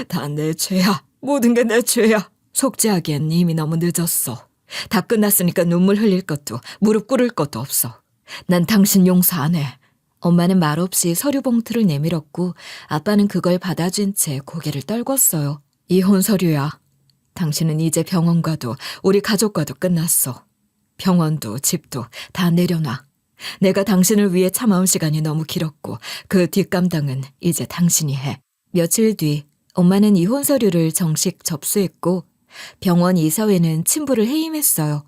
Speaker 1: 다 내 죄야. 모든 게 내 죄야. 속죄하기엔 이미 너무 늦었어. 다 끝났으니까 눈물 흘릴 것도 무릎 꿇을 것도 없어. 난 당신 용서 안 해. 엄마는 말없이 서류 봉투를 내밀었고 아빠는 그걸 받아준 채 고개를 떨궜어요. 이혼 서류야. 당신은 이제 병원과도 우리 가족과도 끝났어. 병원도 집도 다 내려놔. 내가 당신을 위해 참아온 시간이 너무 길었고 그 뒷감당은 이제 당신이 해. 며칠 뒤 엄마는 이혼 서류를 정식 접수했고 병원 이사회는 친부를 해임했어요.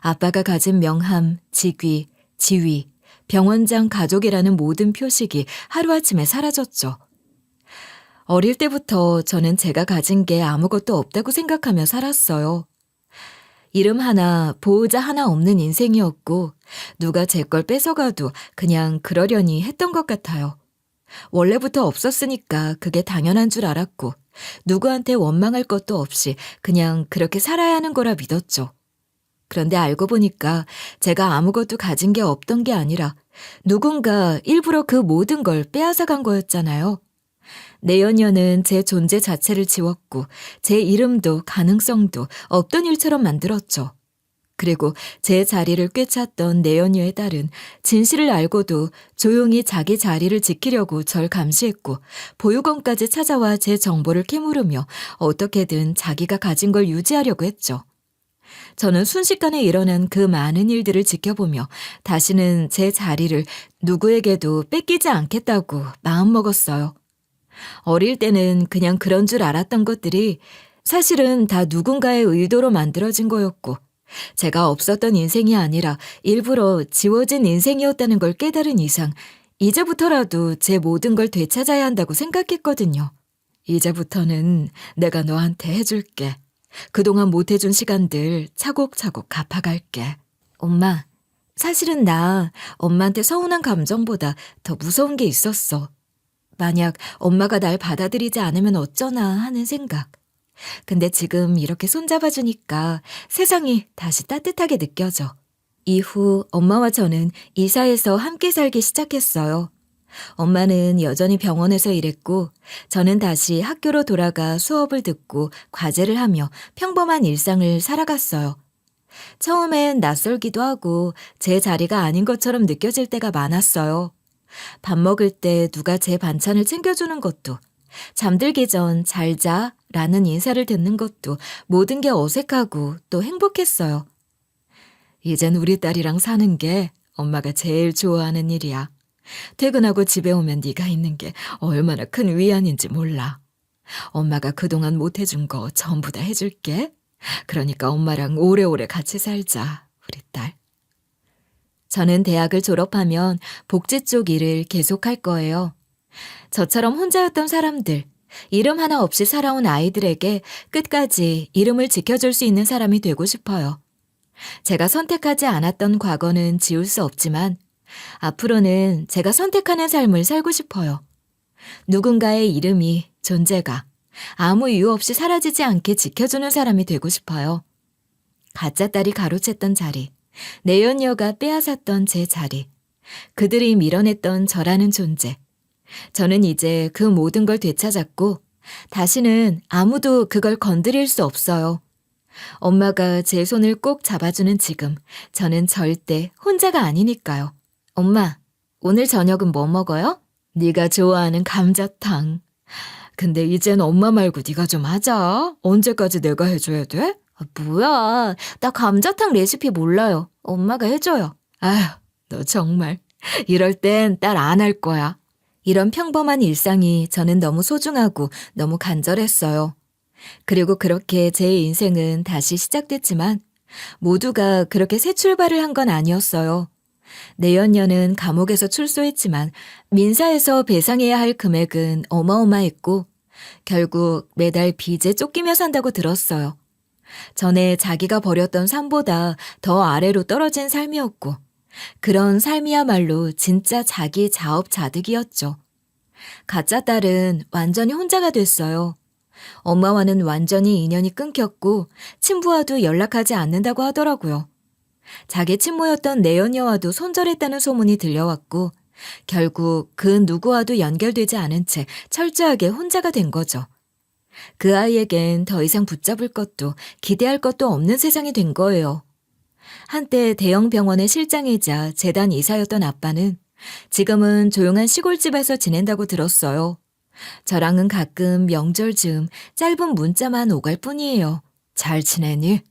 Speaker 1: 아빠가 가진 명함, 직위, 지위, 병원장 가족이라는 모든 표식이 하루아침에 사라졌죠. 어릴 때부터 저는 제가 가진 게 아무것도 없다고 생각하며 살았어요. 이름 하나, 보호자 하나 없는 인생이었고 누가 제 걸 뺏어가도 그냥 그러려니 했던 것 같아요. 원래부터 없었으니까 그게 당연한 줄 알았고 누구한테 원망할 것도 없이 그냥 그렇게 살아야 하는 거라 믿었죠. 그런데 알고 보니까 제가 아무것도 가진 게 없던 게 아니라 누군가 일부러 그 모든 걸 빼앗아 간 거였잖아요. 내연녀는 제 존재 자체를 지웠고 제 이름도 가능성도 없던 일처럼 만들었죠. 그리고 제 자리를 꿰찼던 내연녀의 딸은 진실을 알고도 조용히 자기 자리를 지키려고 절 감시했고 보육원까지 찾아와 제 정보를 캐물으며 어떻게든 자기가 가진 걸 유지하려고 했죠. 저는 순식간에 일어난 그 많은 일들을 지켜보며 다시는 제 자리를 누구에게도 뺏기지 않겠다고 마음먹었어요. 어릴 때는 그냥 그런 줄 알았던 것들이 사실은 다 누군가의 의도로 만들어진 거였고 제가 없었던 인생이 아니라 일부러 지워진 인생이었다는 걸 깨달은 이상 이제부터라도 제 모든 걸 되찾아야 한다고 생각했거든요. 이제부터는 내가 너한테 해줄게. 그동안 못해준 시간들 차곡차곡 갚아갈게. 엄마, 사실은 나 엄마한테 서운한 감정보다 더 무서운 게 있었어. 만약 엄마가 날 받아들이지 않으면 어쩌나 하는 생각. 근데 지금 이렇게 손잡아주니까 세상이 다시 따뜻하게 느껴져. 이후 엄마와 저는 이사해서 함께 살기 시작했어요. 엄마는 여전히 병원에서 일했고 저는 다시 학교로 돌아가 수업을 듣고 과제를 하며 평범한 일상을 살아갔어요. 처음엔 낯설기도 하고 제 자리가 아닌 것처럼 느껴질 때가 많았어요. 밥 먹을 때 누가 제 반찬을 챙겨주는 것도, 잠들기 전 잘 자 라는 인사를 듣는 것도 모든 게 어색하고 또 행복했어요. 이젠 우리 딸이랑 사는 게 엄마가 제일 좋아하는 일이야. 퇴근하고 집에 오면 네가 있는 게 얼마나 큰 위안인지 몰라. 엄마가 그동안 못해준 거 전부 다 해줄게. 그러니까 엄마랑 오래오래 같이 살자, 우리 딸. 저는 대학을 졸업하면 복지 쪽 일을 계속할 거예요. 저처럼 혼자였던 사람들, 이름 하나 없이 살아온 아이들에게 끝까지 이름을 지켜줄 수 있는 사람이 되고 싶어요. 제가 선택하지 않았던 과거는 지울 수 없지만 앞으로는 제가 선택하는 삶을 살고 싶어요. 누군가의 이름이, 존재가 아무 이유 없이 사라지지 않게 지켜주는 사람이 되고 싶어요. 가짜 딸이 가로챘던 자리, 내연녀가 빼앗았던 제 자리, 그들이 밀어냈던 저라는 존재. 저는 이제 그 모든 걸 되찾았고 다시는 아무도 그걸 건드릴 수 없어요. 엄마가 제 손을 꼭 잡아주는 지금 저는 절대 혼자가 아니니까요. 엄마, 오늘 저녁은 뭐 먹어요? 네가 좋아하는 감자탕. 근데 이젠 엄마 말고 네가 좀 하자. 언제까지 내가 해줘야 돼? 뭐야, 나 감자탕 레시피 몰라요. 엄마가 해줘요. 아휴, 너 정말. 이럴 땐 딸 안 할 거야. 이런 평범한 일상이 저는 너무 소중하고 너무 간절했어요. 그리고 그렇게 제 인생은 다시 시작됐지만 모두가 그렇게 새 출발을 한 건 아니었어요. 내연녀는 감옥에서 출소했지만 민사에서 배상해야 할 금액은 어마어마했고 결국 매달 빚에 쫓기며 산다고 들었어요. 전에 자기가 버렸던 삶보다 더 아래로 떨어진 삶이었고 그런 삶이야말로 진짜 자기 자업자득이었죠. 가짜 딸은 완전히 혼자가 됐어요. 엄마와는 완전히 인연이 끊겼고 친부와도 연락하지 않는다고 하더라고요. 자기 친모였던 내연녀와도 손절했다는 소문이 들려왔고 결국 그 누구와도 연결되지 않은 채 철저하게 혼자가 된 거죠. 그 아이에겐 더 이상 붙잡을 것도 기대할 것도 없는 세상이 된 거예요. 한때 대형 병원의 실장이자 재단 이사였던 아빠는 지금은 조용한 시골집에서 지낸다고 들었어요. 저랑은 가끔 명절 즈음 짧은 문자만 오갈 뿐이에요. 잘 지내니?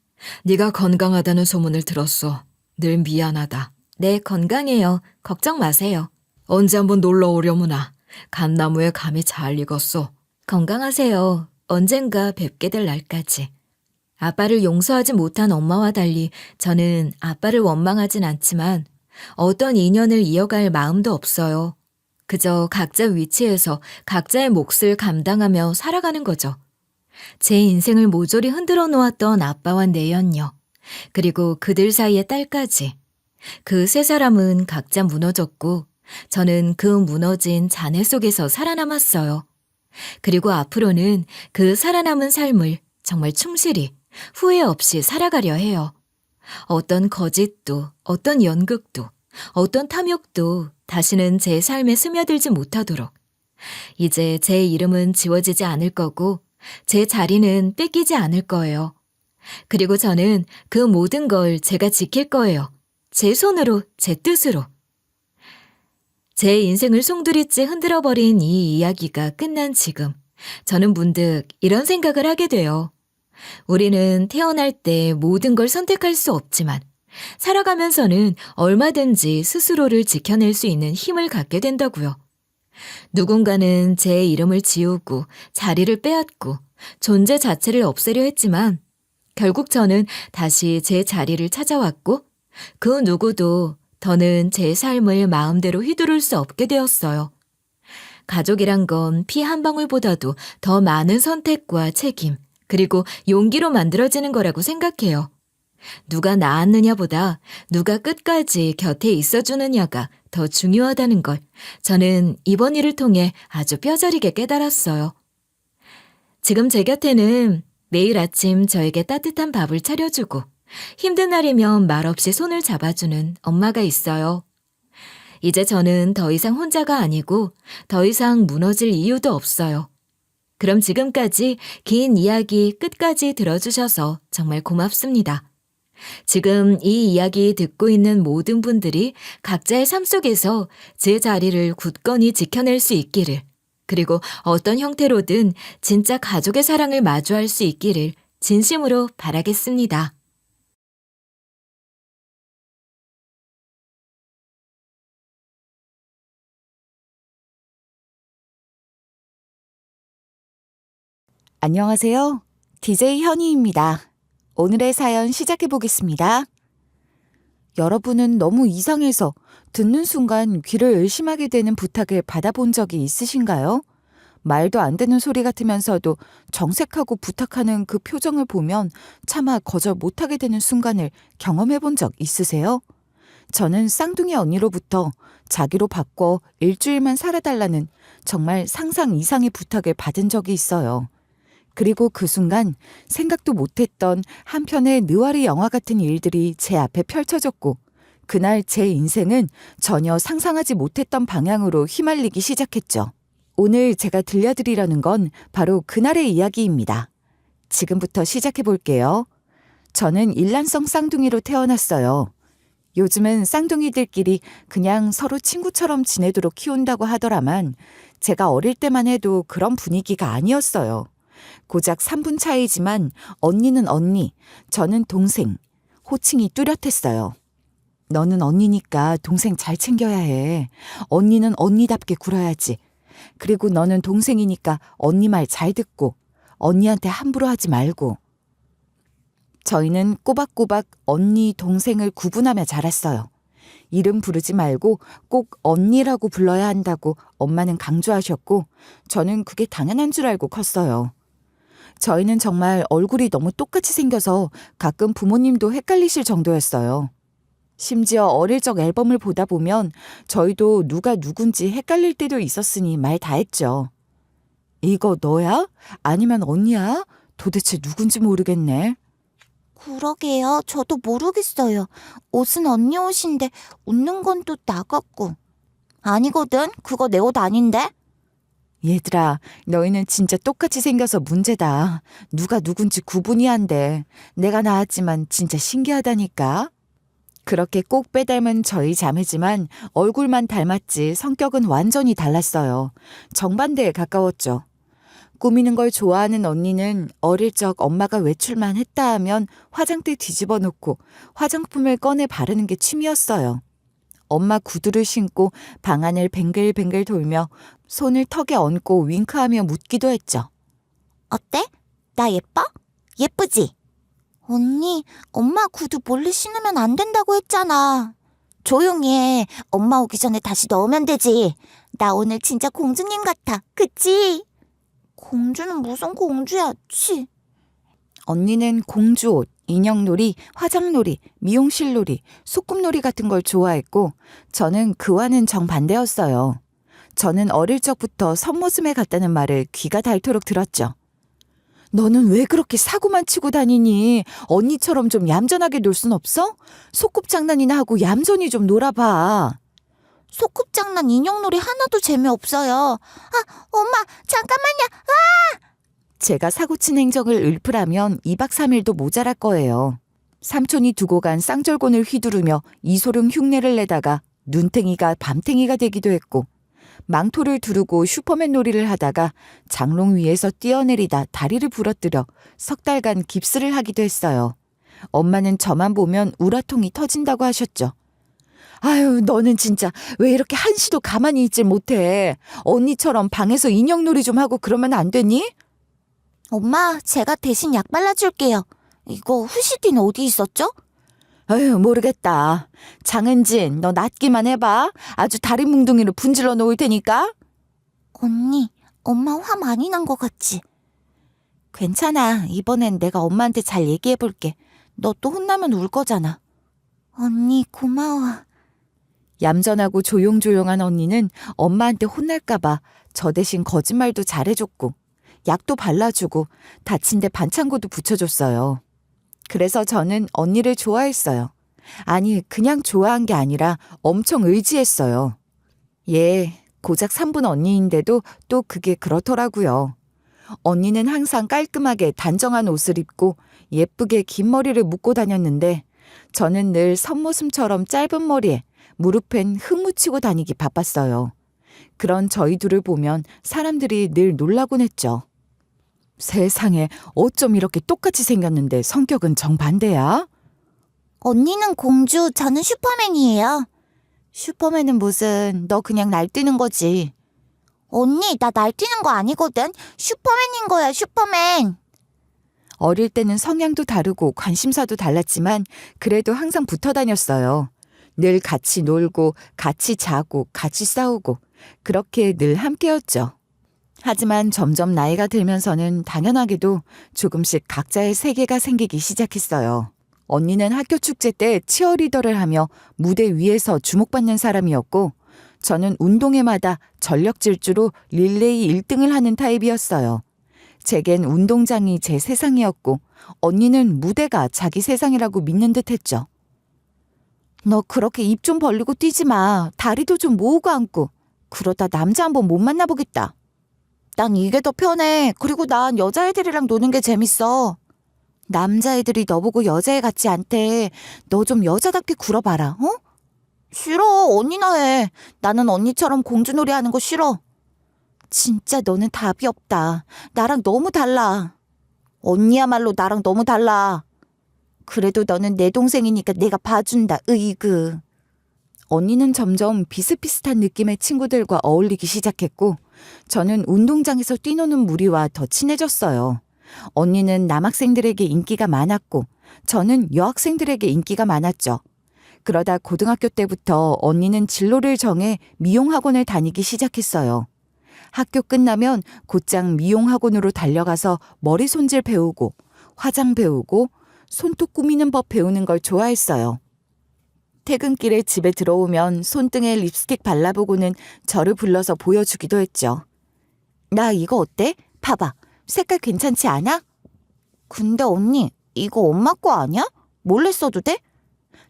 Speaker 1: 네가 건강하다는 소문을 들었어. 늘 미안하다. 네, 건강해요. 걱정 마세요. 언제 한번 놀러 오려무나. 감나무에 감이 잘 익었어. 건강하세요. 언젠가 뵙게 될 날까지. 아빠를 용서하지 못한 엄마와 달리 저는 아빠를 원망하진 않지만 어떤 인연을 이어갈 마음도 없어요. 그저 각자 위치에서 각자의 몫을 감당하며 살아가는 거죠. 제 인생을 모조리 흔들어 놓았던 아빠와 내연녀, 그리고 그들 사이의 딸까지. 그 세 사람은 각자 무너졌고 저는 그 무너진 잔해 속에서 살아남았어요. 그리고 앞으로는 그 살아남은 삶을 정말 충실히 후회 없이 살아가려 해요. 어떤 거짓도, 어떤 연극도, 어떤 탐욕도 다시는 제 삶에 스며들지 못하도록. 이제 제 이름은 지워지지 않을 거고 제 자리는 뺏기지 않을 거예요. 그리고 저는 그 모든 걸 제가 지킬 거예요. 제 손으로, 제 뜻으로. 제 인생을 송두리째 흔들어버린 이 이야기가 끝난 지금 저는 문득 이런 생각을 하게 돼요. 우리는 태어날 때 모든 걸 선택할 수 없지만 살아가면서는 얼마든지 스스로를 지켜낼 수 있는 힘을 갖게 된다고요. 누군가는 제 이름을 지우고 자리를 빼앗고 존재 자체를 없애려 했지만 결국 저는 다시 제 자리를 찾아왔고 그 누구도 더는 제 삶을 마음대로 휘두를 수 없게 되었어요. 가족이란 건 피 한 방울보다도 더 많은 선택과 책임, 그리고 용기로 만들어지는 거라고 생각해요. 누가 낳았느냐보다 누가 끝까지 곁에 있어주느냐가 더 중요하다는 걸 저는 이번 일을 통해 아주 뼈저리게 깨달았어요. 지금 제 곁에는 매일 아침 저에게 따뜻한 밥을 차려주고 힘든 날이면 말없이 손을 잡아주는 엄마가 있어요. 이제 저는 더 이상 혼자가 아니고 더 이상 무너질 이유도 없어요. 그럼 지금까지 긴 이야기 끝까지 들어주셔서 정말 고맙습니다. 지금 이 이야기 듣고 있는 모든 분들이 각자의 삶 속에서 제 자리를 굳건히 지켜낼 수 있기를, 그리고 어떤 형태로든 진짜 가족의 사랑을 마주할 수 있기를 진심으로 바라겠습니다.
Speaker 2: 안녕하세요. DJ 현희입니다. 오늘의 사연 시작해 보겠습니다. 여러분은 너무 이상해서 듣는 순간 귀를 의심하게 되는 부탁을 받아본 적이 있으신가요? 말도 안 되는 소리 같으면서도 정색하고 부탁하는 그 표정을 보면 차마 거절 못하게 되는 순간을 경험해 본 적 있으세요? 저는 쌍둥이 언니로부터 자기로 바꿔 일주일만 살아달라는 정말 상상 이상의 부탁을 받은 적이 있어요. 그리고 그 순간 생각도 못했던 한 편의 느와르 영화 같은 일들이 제 앞에 펼쳐졌고 그날 제 인생은 전혀 상상하지 못했던 방향으로 휘말리기 시작했죠. 오늘 제가 들려드리려는 건 바로 그날의 이야기입니다. 지금부터 시작해 볼게요. 저는 일란성 쌍둥이로 태어났어요. 요즘은 쌍둥이들끼리 그냥 서로 친구처럼 지내도록 키운다고 하더라만 제가 어릴 때만 해도 그런 분위기가 아니었어요. 고작 3분 차이지만 언니는 언니, 저는 동생, 호칭이 뚜렷했어요. 너는 언니니까 동생 잘 챙겨야 해. 언니는 언니답게 굴어야지. 그리고 너는 동생이니까 언니 말 잘 듣고 언니한테 함부로 하지 말고. 저희는 꼬박꼬박 언니, 동생을 구분하며 자랐어요. 이름 부르지 말고 꼭 언니라고 불러야 한다고 엄마는 강조하셨고 저는 그게 당연한 줄 알고 컸어요. 저희는 정말 얼굴이 너무 똑같이 생겨서 가끔 부모님도 헷갈리실 정도였어요. 심지어 어릴 적 앨범을 보다 보면 저희도 누가 누군지 헷갈릴 때도 있었으니 말 다 했죠. 이거 너야? 아니면 언니야? 도대체 누군지 모르겠네.
Speaker 3: 그러게요. 저도 모르겠어요. 옷은 언니 옷인데 웃는 건 또 나 같고. 아니거든. 그거 내 옷 아닌데?
Speaker 2: 얘들아, 너희는 진짜 똑같이 생겨서 문제다. 누가 누군지 구분이 안 돼. 내가 나았지만 진짜 신기하다니까. 그렇게 꼭 빼닮은 저희 자매지만 얼굴만 닮았지 성격은 완전히 달랐어요. 정반대에 가까웠죠. 꾸미는 걸 좋아하는 언니는 어릴 적 엄마가 외출만 했다 하면 화장대 뒤집어 놓고 화장품을 꺼내 바르는 게 취미였어요. 엄마 구두를 신고 방 안을 뱅글뱅글 돌며 손을 턱에 얹고 윙크하며 묻기도 했죠.
Speaker 3: 어때? 나 예뻐? 예쁘지? 언니, 엄마 구두 몰래 신으면 안 된다고 했잖아. 조용히 해. 엄마 오기 전에 다시 넣으면 되지. 나 오늘 진짜 공주님 같아. 그치? 공주는 무슨 공주야, 치.
Speaker 2: 언니는 공주옷, 인형놀이, 화장놀이, 미용실놀이, 소꿉놀이 같은 걸 좋아했고 저는 그와는 정반대였어요. 저는 어릴 적부터 선모습에 갔다는 말을 귀가 닳도록 들었죠. 너는 왜 그렇게 사고만 치고 다니니? 언니처럼 좀 얌전하게 놀 순 없어? 소꿉장난이나 하고 얌전히 좀 놀아봐.
Speaker 3: 소꿉장난 인형놀이 하나도 재미없어요. 아, 엄마, 잠깐만요.
Speaker 2: 제가 사고친 행적을 읊으라면 2박 3일도 모자랄 거예요. 삼촌이 두고 간 쌍절곤을 휘두르며 이소룡 흉내를 내다가 눈탱이가 밤탱이가 되기도 했고 망토를 두르고 슈퍼맨 놀이를 하다가 장롱 위에서 뛰어내리다 다리를 부러뜨려 석 달간 깁스를 하기도 했어요. 엄마는 저만 보면 우라통이 터진다고 하셨죠. 아유, 너는 진짜 왜 이렇게 한시도 가만히 있질 못해. 언니처럼 방에서 인형놀이 좀 하고 그러면 안 되니?
Speaker 3: 엄마, 제가 대신 약 발라줄게요. 이거 후시딘 어디 있었죠?
Speaker 2: 아유, 모르겠다. 장은진, 너 낫기만 해봐. 아주 다리 뭉둥이로 분질러 놓을 테니까.
Speaker 3: 언니, 엄마 화 많이 난 것 같지?
Speaker 2: 괜찮아. 이번엔 내가 엄마한테 잘 얘기해볼게. 너 또 혼나면 울 거잖아.
Speaker 3: 언니, 고마워.
Speaker 2: 얌전하고 조용조용한 언니는 엄마한테 혼날까봐 저 대신 거짓말도 잘해줬고 약도 발라주고 다친 데 반창고도 붙여줬어요. 그래서 저는 언니를 좋아했어요. 아니, 그냥 좋아한 게 아니라 엄청 의지했어요. 얘 고작 3분 언니인데도 또 그게 그렇더라고요. 언니는 항상 깔끔하게 단정한 옷을 입고 예쁘게 긴 머리를 묶고 다녔는데 저는 늘 선모습처럼 짧은 머리에 무릎엔 흙 묻히고 다니기 바빴어요. 그런 저희 둘을 보면 사람들이 늘 놀라곤 했죠. 세상에 어쩜 이렇게 똑같이 생겼는데 성격은 정반대야?
Speaker 3: 언니는 공주, 저는 슈퍼맨이에요.
Speaker 2: 슈퍼맨은 무슨, 너 그냥 날뛰는 거지.
Speaker 3: 언니, 나 날뛰는 거 아니거든. 슈퍼맨인 거야, 슈퍼맨.
Speaker 2: 어릴 때는 성향도 다르고 관심사도 달랐지만 그래도 항상 붙어 다녔어요. 늘 같이 놀고 같이 자고 같이 싸우고 그렇게 늘 함께였죠. 하지만 점점 나이가 들면서는 당연하게도 조금씩 각자의 세계가 생기기 시작했어요. 언니는 학교 축제 때 치어리더를 하며 무대 위에서 주목받는 사람이었고 저는 운동회마다 전력 질주로 릴레이 1등을 하는 타입이었어요. 제겐 운동장이 제 세상이었고 언니는 무대가 자기 세상이라고 믿는 듯했죠. 너 그렇게 입 좀 벌리고 뛰지 마. 다리도 좀 모으고 앉고. 그러다 남자 한번 못 만나보겠다. 난 이게 더 편해. 그리고 난 여자애들이랑 노는 게 재밌어. 남자애들이 너보고 여자애 같지 않대. 너 좀 여자답게 굴어봐라. 어? 싫어. 언니나 해. 나는 언니처럼 공주놀이 하는 거 싫어. 진짜 너는 답이 없다. 나랑 너무 달라. 언니야말로 나랑 너무 달라. 그래도 너는 내 동생이니까 내가 봐준다. 으이그. 언니는 점점 비슷비슷한 느낌의 친구들과 어울리기 시작했고 저는 운동장에서 뛰노는 무리와 더 친해졌어요. 언니는 남학생들에게 인기가 많았고 저는 여학생들에게 인기가 많았죠. 그러다 고등학교 때부터 언니는 진로를 정해 미용학원을 다니기 시작했어요. 학교 끝나면 곧장 미용학원으로 달려가서 머리 손질 배우고 화장 배우고 손톱 꾸미는 법 배우는 걸 좋아했어요. 퇴근길에 집에 들어오면 손등에 립스틱 발라보고는 저를 불러서 보여주기도 했죠. 나 이거 어때? 봐봐. 색깔 괜찮지 않아? 근데 언니, 이거 엄마 거 아니야? 몰래 써도 돼?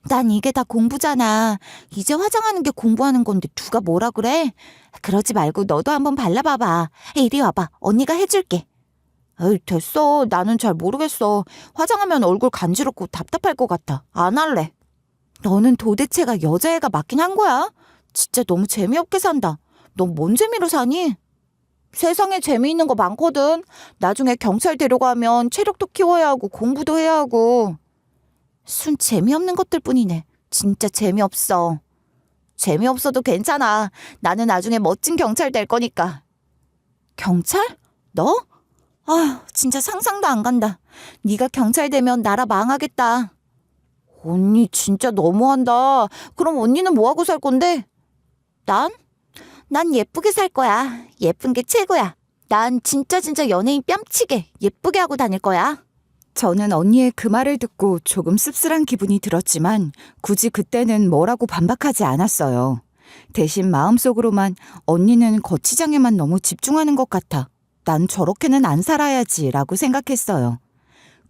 Speaker 2: 난 이게 다 공부잖아. 이제 화장하는 게 공부하는 건데 누가 뭐라 그래? 그러지 말고 너도 한번 발라봐봐. 이리 와봐. 언니가 해줄게. 에이, 됐어. 나는 잘 모르겠어. 화장하면 얼굴 간지럽고 답답할 것 같아. 안 할래. 너는 도대체가 여자애가 맞긴 한 거야? 진짜 너무 재미없게 산다. 넌 뭔 재미로 사니? 세상에 재미있는 거 많거든. 나중에 경찰 데려가면 체력도 키워야 하고 공부도 해야 하고. 순 재미없는 것들 뿐이네. 진짜 재미없어. 재미없어도 괜찮아. 나는 나중에 멋진 경찰 될 거니까. 경찰? 너? 아휴, 진짜 상상도 안 간다. 네가 경찰 되면 나라 망하겠다. 언니 진짜 너무한다. 그럼 언니는 뭐하고 살 건데? 난 예쁘게 살 거야. 예쁜 게 최고야. 난 진짜 연예인 뺨치게 예쁘게 하고 다닐 거야. 저는 언니의 그 말을 듣고 조금 씁쓸한 기분이 들었지만 굳이 그때는 뭐라고 반박하지 않았어요. 대신 마음속으로만 언니는 거치장에만 너무 집중하는 것 같아. 난 저렇게는 안 살아야지라고 생각했어요.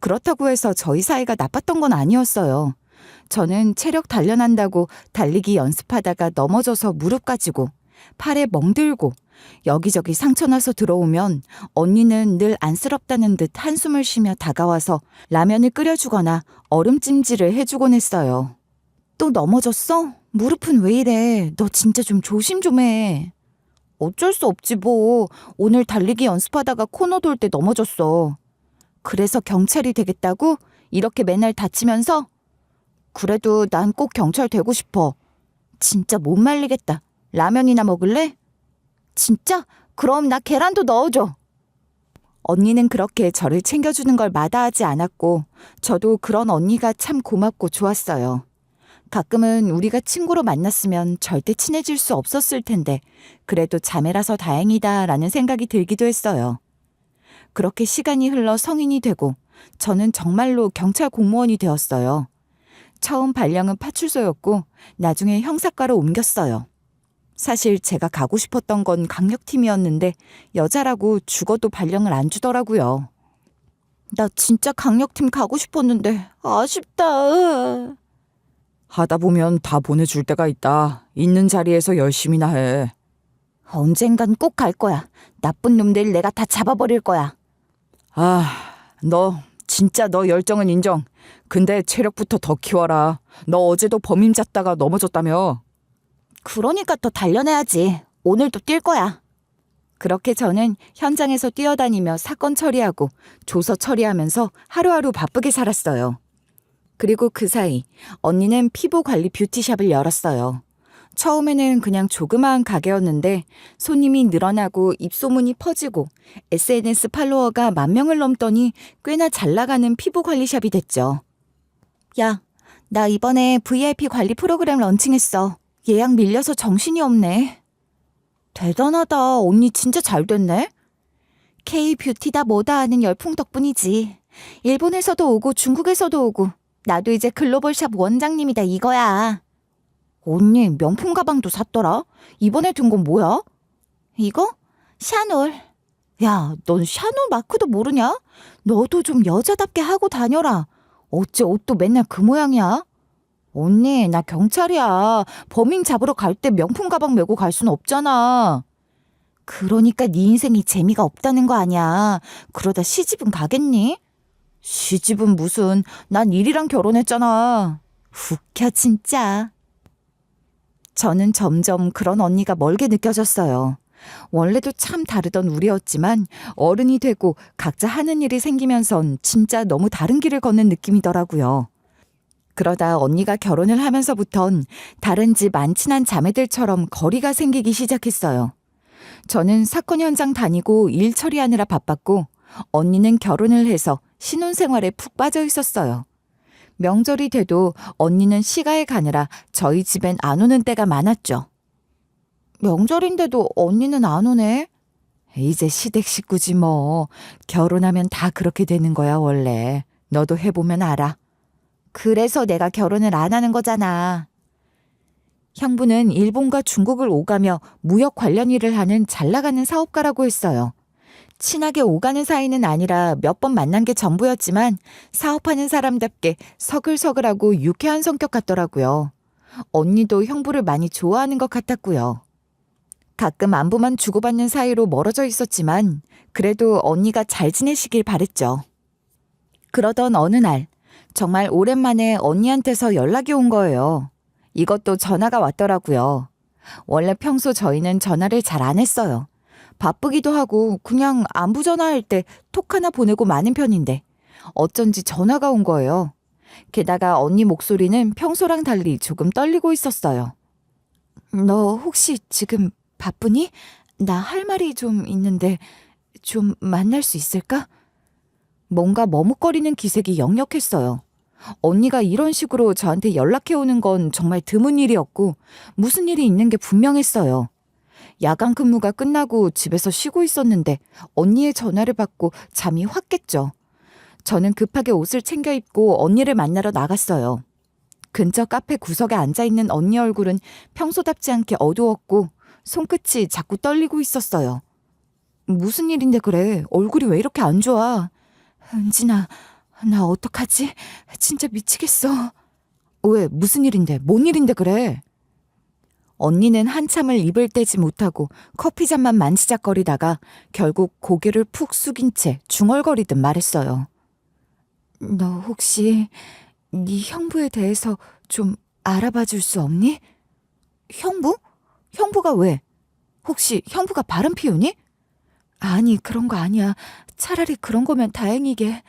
Speaker 2: 그렇다고 해서 저희 사이가 나빴던 건 아니었어요. 저는 체력 단련한다고 달리기 연습하다가 넘어져서 무릎 까지고 팔에 멍들고 여기저기 상처 나서 들어오면 언니는 늘 안쓰럽다는 듯 한숨을 쉬며 다가와서 라면을 끓여주거나 얼음찜질을 해주곤 했어요. 또 넘어졌어? 무릎은 왜 이래? 너 진짜 좀 조심 좀 해. 어쩔 수 없지 뭐. 오늘 달리기 연습하다가 코너 돌 때 넘어졌어. 그래서 경찰이 되겠다고? 이렇게 맨날 다치면서? 그래도 난 꼭 경찰 되고 싶어. 진짜 못 말리겠다. 라면이나 먹을래? 진짜? 그럼 나 계란도 넣어줘. 언니는 그렇게 저를 챙겨주는 걸 마다하지 않았고 저도 그런 언니가 참 고맙고 좋았어요. 가끔은 우리가 친구로 만났으면 절대 친해질 수 없었을 텐데 그래도 자매라서 다행이다라는 생각이 들기도 했어요. 그렇게 시간이 흘러 성인이 되고 저는 정말로 경찰 공무원이 되었어요. 처음 발령은 파출소였고 나중에 형사과로 옮겼어요. 사실 제가 가고 싶었던 건 강력팀이었는데 여자라고 죽어도 발령을 안 주더라고요. 나 진짜 강력팀 가고 싶었는데 아쉽다.
Speaker 4: 하다 보면 다 보내줄 때가 있다. 있는 자리에서 열심히나 해.
Speaker 2: 언젠간 꼭 갈 거야. 나쁜 놈들 내가 다 잡아버릴 거야.
Speaker 4: 너 진짜 너 열정은 인정. 근데 체력부터 더 키워라. 너 어제도 범인 잡다가 넘어졌다며.
Speaker 2: 그러니까 더 단련해야지. 오늘도 뛸 거야. 그렇게 저는 현장에서 뛰어다니며 사건 처리하고 조서 처리하면서 하루하루 바쁘게 살았어요. 그리고 그 사이 언니는 피부 관리 뷰티샵을 열었어요. 처음에는 그냥 조그마한 가게였는데 손님이 늘어나고 입소문이 퍼지고 SNS 팔로워가 10,000명을 넘더니 꽤나 잘 나가는 피부 관리샵이 됐죠. 야, 나 이번에 VIP 관리 프로그램 런칭했어. 예약 밀려서 정신이 없네. 대단하다. 언니 진짜 잘 됐네. K-뷰티다 뭐다 하는 열풍 덕분이지. 일본에서도 오고 중국에서도 오고 나도 이제 글로벌 샵 원장님이다 이거야. 언니 명품 가방도 샀더라. 이번에 든 건 뭐야? 이거? 샤놀. 야, 넌 샤넬 마크도 모르냐? 너도 좀 여자답게 하고 다녀라. 어째 옷도 맨날 그 모양이야? 언니, 나 경찰이야. 범인 잡으러 갈 때 명품 가방 메고 갈 순 없잖아. 그러니까 네 인생이 재미가 없다는 거 아니야. 그러다 시집은 가겠니? 시집은 무슨, 난 일이랑 결혼했잖아. 웃겨 진짜. 저는 점점 그런 언니가 멀게 느껴졌어요. 원래도 참 다르던 우리였지만 어른이 되고 각자 하는 일이 생기면선 진짜 너무 다른 길을 걷는 느낌이더라고요. 그러다 언니가 결혼을 하면서부턴 다른 집 안 친한 자매들처럼 거리가 생기기 시작했어요. 저는 사건 현장 다니고 일 처리하느라 바빴고 언니는 결혼을 해서 신혼생활에 푹 빠져 있었어요. 명절이 돼도 언니는 시가에 가느라 저희 집엔 안 오는 때가 많았죠. 명절인데도 언니는 안 오네? 이제 시댁 식구지 뭐. 결혼하면 다 그렇게 되는 거야 원래. 너도 해보면 알아. 그래서 내가 결혼을 안 하는 거잖아. 형부는 일본과 중국을 오가며 무역 관련 일을 하는 잘 나가는 사업가라고 했어요. 친하게 오가는 사이는 아니라 몇 번 만난 게 전부였지만 사업하는 사람답게 서글서글하고 유쾌한 성격 같더라고요. 언니도 형부를 많이 좋아하는 것 같았고요. 가끔 안부만 주고받는 사이로 멀어져 있었지만 그래도 언니가 잘 지내시길 바랬죠. 그러던 어느 날 정말 오랜만에 언니한테서 연락이 온 거예요. 이것도 전화가 왔더라고요. 원래 평소 저희는 전화를 잘 안 했어요. 바쁘기도 하고 그냥 안부 전화할 때 톡 하나 보내고 마는 편인데 어쩐지 전화가 온 거예요. 게다가 언니 목소리는 평소랑 달리 조금 떨리고 있었어요. 너 혹시 지금 바쁘니? 나 할 말이 좀 있는데 좀 만날 수 있을까? 뭔가 머뭇거리는 기색이 역력했어요. 언니가 이런 식으로 저한테 연락해 오는 건 정말 드문 일이었고 무슨 일이 있는 게 분명했어요. 야간 근무가 끝나고 집에서 쉬고 있었는데 언니의 전화를 받고 잠이 확 깼죠. 저는 급하게 옷을 챙겨 입고 언니를 만나러 나갔어요. 근처 카페 구석에 앉아있는 언니 얼굴은 평소답지 않게 어두웠고 손끝이 자꾸 떨리고 있었어요. 무슨 일인데 그래? 얼굴이 왜 이렇게 안 좋아? 은진아, 나 어떡하지? 진짜 미치겠어. 왜? 무슨 일인데? 뭔 일인데 그래? 언니는 한참을 입을 떼지 못하고 커피잔만 만지작거리다가 결국 고개를 푹 숙인 채 중얼거리듯 말했어요. 너 혹시 네 형부에 대해서 좀 알아봐 줄 수 없니? 형부? 형부가 왜? 혹시 형부가 바람 피우니? 아니, 그런 거 아니야. 차라리 그런 거면 다행이게.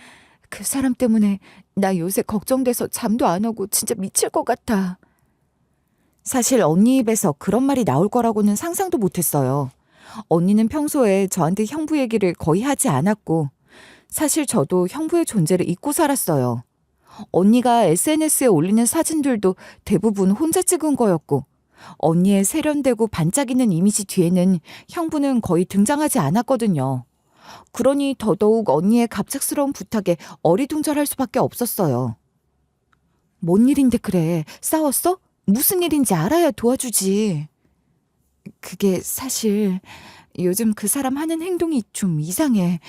Speaker 2: 그 사람 때문에 나 요새 걱정돼서 잠도 안 오고 진짜 미칠 것 같아. 사실 언니 입에서 그런 말이 나올 거라고는 상상도 못했어요. 언니는 평소에 저한테 형부 얘기를 거의 하지 않았고 사실 저도 형부의 존재를 잊고 살았어요. 언니가 SNS에 올리는 사진들도 대부분 혼자 찍은 거였고 언니의 세련되고 반짝이는 이미지 뒤에는 형부는 거의 등장하지 않았거든요. 그러니 더더욱 언니의 갑작스러운 부탁에 어리둥절할 수밖에 없었어요. 뭔 일인데 그래? 싸웠어? 무슨 일인지 알아야 도와주지. 그게 사실 요즘 그 사람 하는 행동이 좀 이상해.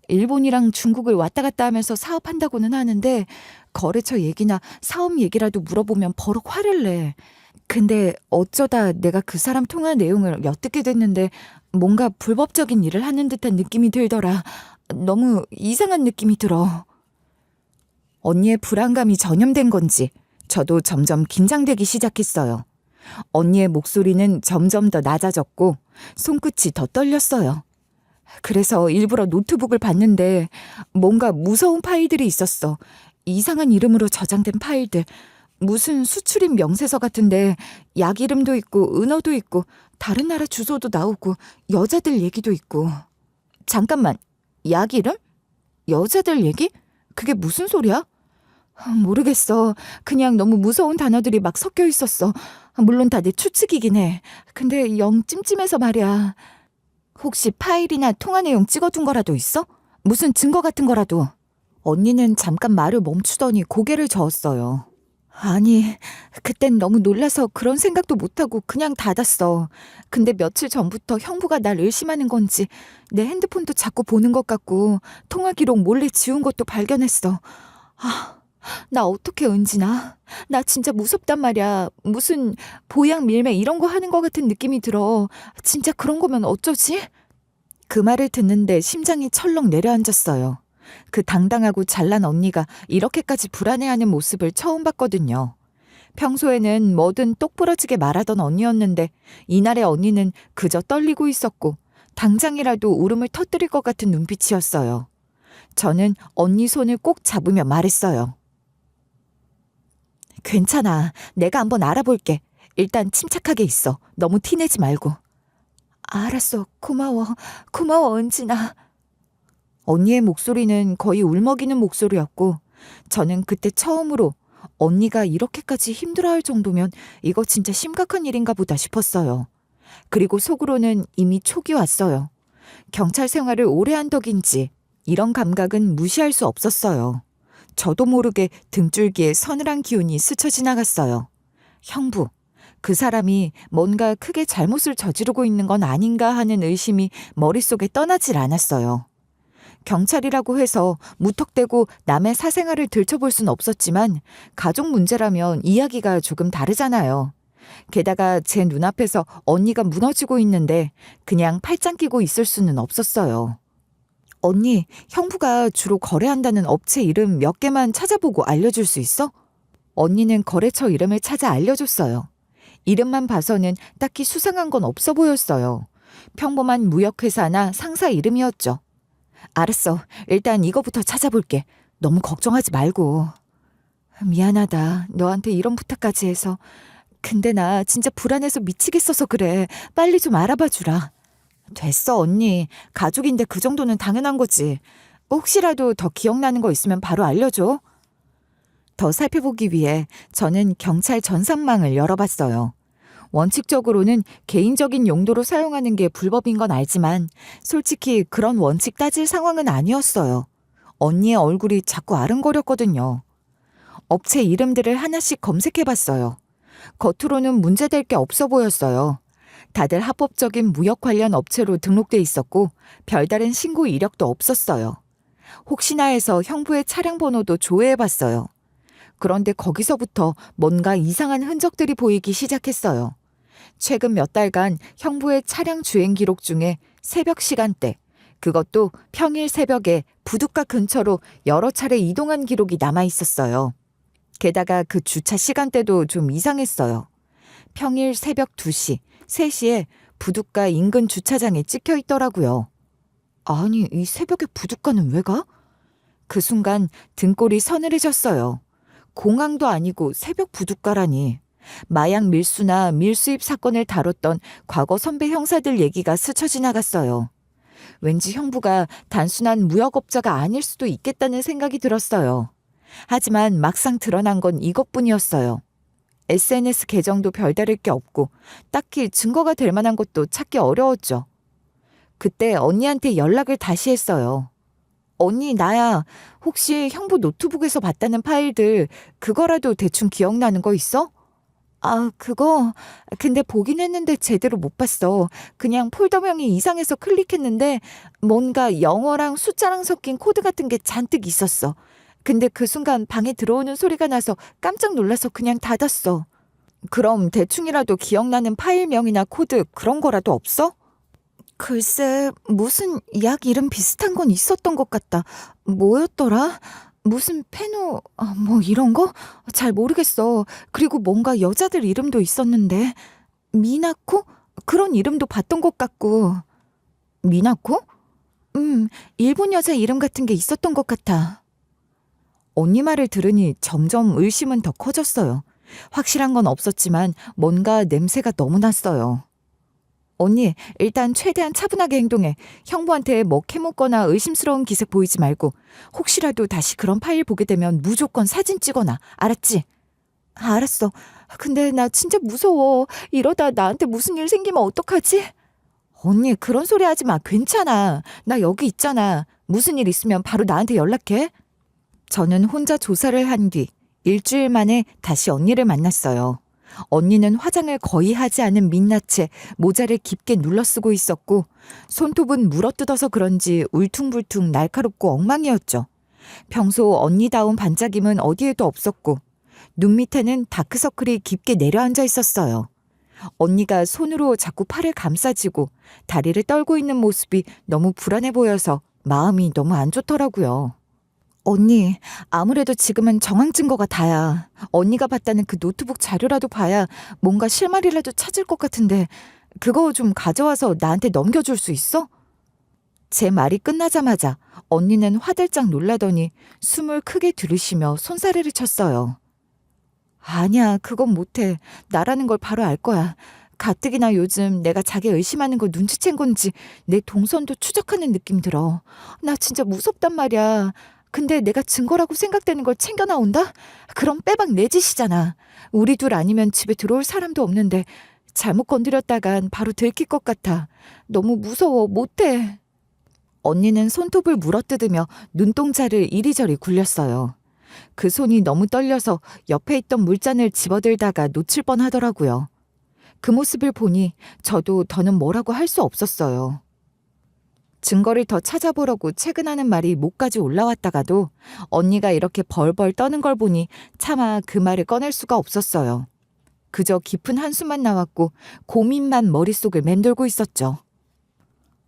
Speaker 2: 일본이랑 중국을 왔다 갔다 하면서 사업한다고는 하는데 거래처 얘기나 사업 얘기라도 물어보면 버럭 화를 내. 근데 어쩌다 내가 그 사람 통화 내용을 엿듣게 됐는데 뭔가 불법적인 일을 하는 듯한 느낌이 들더라. 너무 이상한 느낌이 들어. 언니의 불안감이 전염된 건지 저도 점점 긴장되기 시작했어요. 언니의 목소리는 점점 더 낮아졌고 손끝이 더 떨렸어요. 그래서 일부러 노트북을 봤는데 뭔가 무서운 파일들이 있었어. 이상한 이름으로 저장된 파일들. 무슨 수출입 명세서 같은데 약 이름도 있고 은어도 있고 다른 나라 주소도 나오고 여자들 얘기도 있고. 잠깐만, 약 이름? 여자들 얘기? 그게 무슨 소리야? 모르겠어. 그냥 너무 무서운 단어들이 막 섞여 있었어. 물론 다 내 추측이긴 해. 근데 영 찜찜해서 말이야. 혹시 파일이나 통화 내용 찍어둔 거라도 있어? 무슨 증거 같은 거라도. 언니는 잠깐 말을 멈추더니 고개를 저었어요. 아니, 그땐 너무 놀라서 그런 생각도 못하고 그냥 닫았어. 근데 며칠 전부터 형부가 날 의심하는 건지 내 핸드폰도 자꾸 보는 것 같고 통화 기록 몰래 지운 것도 발견했어. 나 어떻게 은지나? 나 진짜 무섭단 말이야. 무슨 보양 밀매 이런 거 하는 것 같은 느낌이 들어. 진짜 그런 거면 어쩌지? 그 말을 듣는데 심장이 철렁 내려앉았어요. 그 당당하고 잘난 언니가 이렇게까지 불안해하는 모습을 처음 봤거든요. 평소에는 뭐든 똑부러지게 말하던 언니였는데 이날의 언니는 그저 떨리고 있었고 당장이라도 울음을 터뜨릴 것 같은 눈빛이었어요. 저는 언니 손을 꼭 잡으며 말했어요. 괜찮아. 내가 한번 알아볼게. 일단 침착하게 있어. 너무 티내지 말고. 알았어. 고마워. 고마워, 은진아. 언니의 목소리는 거의 울먹이는 목소리였고 저는 그때 처음으로 언니가 이렇게까지 힘들어할 정도면 이거 진짜 심각한 일인가 보다 싶었어요. 그리고 속으로는 이미 촉이 왔어요. 경찰 생활을 오래 한 덕인지 이런 감각은 무시할 수 없었어요. 저도 모르게 등줄기에 서늘한 기운이 스쳐 지나갔어요. 형부, 그 사람이 뭔가 크게 잘못을 저지르고 있는 건 아닌가 하는 의심이 머릿속에 떠나질 않았어요. 경찰이라고 해서 무턱대고 남의 사생활을 들춰볼 순 없었지만 가족 문제라면 이야기가 조금 다르잖아요. 게다가 제 눈앞에서 언니가 무너지고 있는데 그냥 팔짱 끼고 있을 수는 없었어요. 언니, 형부가 주로 거래한다는 업체 이름 몇 개만 찾아보고 알려줄 수 있어? 언니는 거래처 이름을 찾아 알려줬어요. 이름만 봐서는 딱히 수상한 건 없어 보였어요. 평범한 무역회사나 상사 이름이었죠. 알았어. 일단 이거부터 찾아볼게. 너무 걱정하지 말고. 미안하다. 너한테 이런 부탁까지 해서. 근데 나 진짜 불안해서 미치겠어서 그래. 빨리 좀 알아봐 주라. 됐어, 언니. 가족인데 그 정도는 당연한 거지. 혹시라도 더 기억나는 거 있으면 바로 알려줘. 더 살펴보기 위해 저는 경찰 전산망을 열어봤어요. 원칙적으로는 개인적인 용도로 사용하는 게 불법인 건 알지만 솔직히 그런 원칙 따질 상황은 아니었어요. 언니의 얼굴이 자꾸 아른거렸거든요. 업체 이름들을 하나씩 검색해봤어요. 겉으로는 문제될 게 없어 보였어요. 다들 합법적인 무역 관련 업체로 등록돼 있었고 별다른 신고 이력도 없었어요. 혹시나 해서 형부의 차량 번호도 조회해봤어요. 그런데 거기서부터 뭔가 이상한 흔적들이 보이기 시작했어요. 최근 몇 달간 형부의 차량 주행 기록 중에 새벽 시간대, 그것도 평일 새벽에 부둣가 근처로 여러 차례 이동한 기록이 남아 있었어요. 게다가 그 주차 시간대도 좀 이상했어요. 평일 새벽 2시, 3시에 부둣가 인근 주차장에 찍혀 있더라고요. 아니, 이 새벽에 부둣가는 왜 가? 그 순간 등골이 서늘해졌어요. 공항도 아니고 새벽 부둣가라니. 마약 밀수나 밀수입 사건을 다뤘던 과거 선배 형사들 얘기가 스쳐 지나갔어요. 왠지 형부가 단순한 무역업자가 아닐 수도 있겠다는 생각이 들었어요. 하지만 막상 드러난 건 이것뿐이었어요. SNS 계정도 별다를 게 없고 딱히 증거가 될 만한 것도 찾기 어려웠죠. 그때 언니한테 연락을 다시 했어요. 언니, 나야. 혹시 형부 노트북에서 봤다는 파일들 그거라도 대충 기억나는 거 있어? 그거 근데 보긴 했는데 제대로 못 봤어. 그냥 폴더명이 이상해서 클릭했는데 뭔가 영어랑 숫자랑 섞인 코드 같은 게 잔뜩 있었어. 근데 그 순간 방에 들어오는 소리가 나서 깜짝 놀라서 그냥 닫았어. 그럼 대충이라도 기억나는 파일명이나 코드 그런 거라도 없어? 글쎄, 무슨 약 이름 비슷한 건 있었던 것 같다. 뭐였더라? 무슨 페노, 뭐 이런 거? 잘 모르겠어. 그리고 뭔가 여자들 이름도 있었는데. 미나코? 그런 이름도 봤던 것 같고. 미나코? 일본 여자 이름 같은 게 있었던 것 같아. 언니 말을 들으니 점점 의심은 더 커졌어요. 확실한 건 없었지만 뭔가 냄새가 너무 났어요. 언니, 일단 최대한 차분하게 행동해. 형부한테 뭐 캐묻거나 의심스러운 기색 보이지 말고 혹시라도 다시 그런 파일 보게 되면 무조건 사진 찍어놔. 알았지? 알았어. 근데 나 진짜 무서워. 이러다 나한테 무슨 일 생기면 어떡하지? 언니, 그런 소리 하지 마. 괜찮아. 나 여기 있잖아. 무슨 일 있으면 바로 나한테 연락해. 저는 혼자 조사를 한 뒤 일주일 만에 다시 언니를 만났어요. 언니는 화장을 거의 하지 않은 민낯에 모자를 깊게 눌러쓰고 있었고 손톱은 물어뜯어서 그런지 울퉁불퉁 날카롭고 엉망이었죠. 평소 언니다운 반짝임은 어디에도 없었고 눈 밑에는 다크서클이 깊게 내려앉아 있었어요. 언니가 손으로 자꾸 팔을 감싸쥐고 다리를 떨고 있는 모습이 너무 불안해 보여서 마음이 너무 안 좋더라고요. 언니, 아무래도 지금은 정황 증거가 다야. 언니가 봤다는 그 노트북 자료라도 봐야 뭔가 실마리라도 찾을 것 같은데 그거 좀 가져와서 나한테 넘겨줄 수 있어? 제 말이 끝나자마자 언니는 화들짝 놀라더니 숨을 크게 들이쉬며 손사래를 쳤어요. 아니야, 그건 못해. 나라는 걸 바로 알 거야. 가뜩이나 요즘 내가 자기 의심하는 거 눈치챈 건지 내 동선도 추적하는 느낌 들어. 나 진짜 무섭단 말이야. 근데 내가 증거라고 생각되는 걸 챙겨 나온다? 그럼 빼박 내 짓이잖아. 우리 둘 아니면 집에 들어올 사람도 없는데 잘못 건드렸다간 바로 들킬 것 같아. 너무 무서워. 못해. 언니는 손톱을 물어뜯으며 눈동자를 이리저리 굴렸어요. 그 손이 너무 떨려서 옆에 있던 물잔을 집어들다가 놓칠 뻔하더라고요. 그 모습을 보니 저도 더는 뭐라고 할 수 없었어요. 증거를 더 찾아보려고 채근하는 말이 목까지 올라왔다가도 언니가 이렇게 벌벌 떠는 걸 보니 차마 그 말을 꺼낼 수가 없었어요. 그저 깊은 한숨만 나왔고 고민만 머릿속을 맴돌고 있었죠.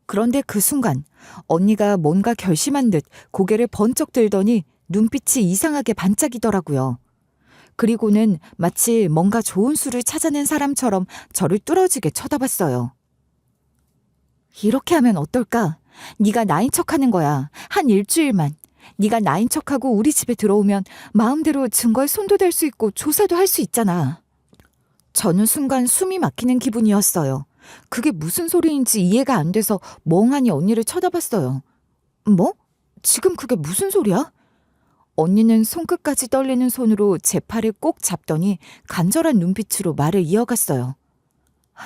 Speaker 2: 그런데 그 순간 언니가 뭔가 결심한 듯 고개를 번쩍 들더니 눈빛이 이상하게 반짝이더라고요. 그리고는 마치 뭔가 좋은 수를 찾아낸 사람처럼 저를 뚫어지게 쳐다봤어요. 이렇게 하면 어떨까? 네가 나인 척하는 거야. 한 일주일만. 네가 나인 척하고 우리 집에 들어오면 마음대로 증거에 손도 댈 수 있고 조사도 할 수 있잖아. 저는 순간 숨이 막히는 기분이었어요. 그게 무슨 소리인지 이해가 안 돼서 멍하니 언니를 쳐다봤어요. 뭐? 지금 그게 무슨 소리야? 언니는 손끝까지 떨리는 손으로 제 팔을 꼭 잡더니 간절한 눈빛으로 말을 이어갔어요.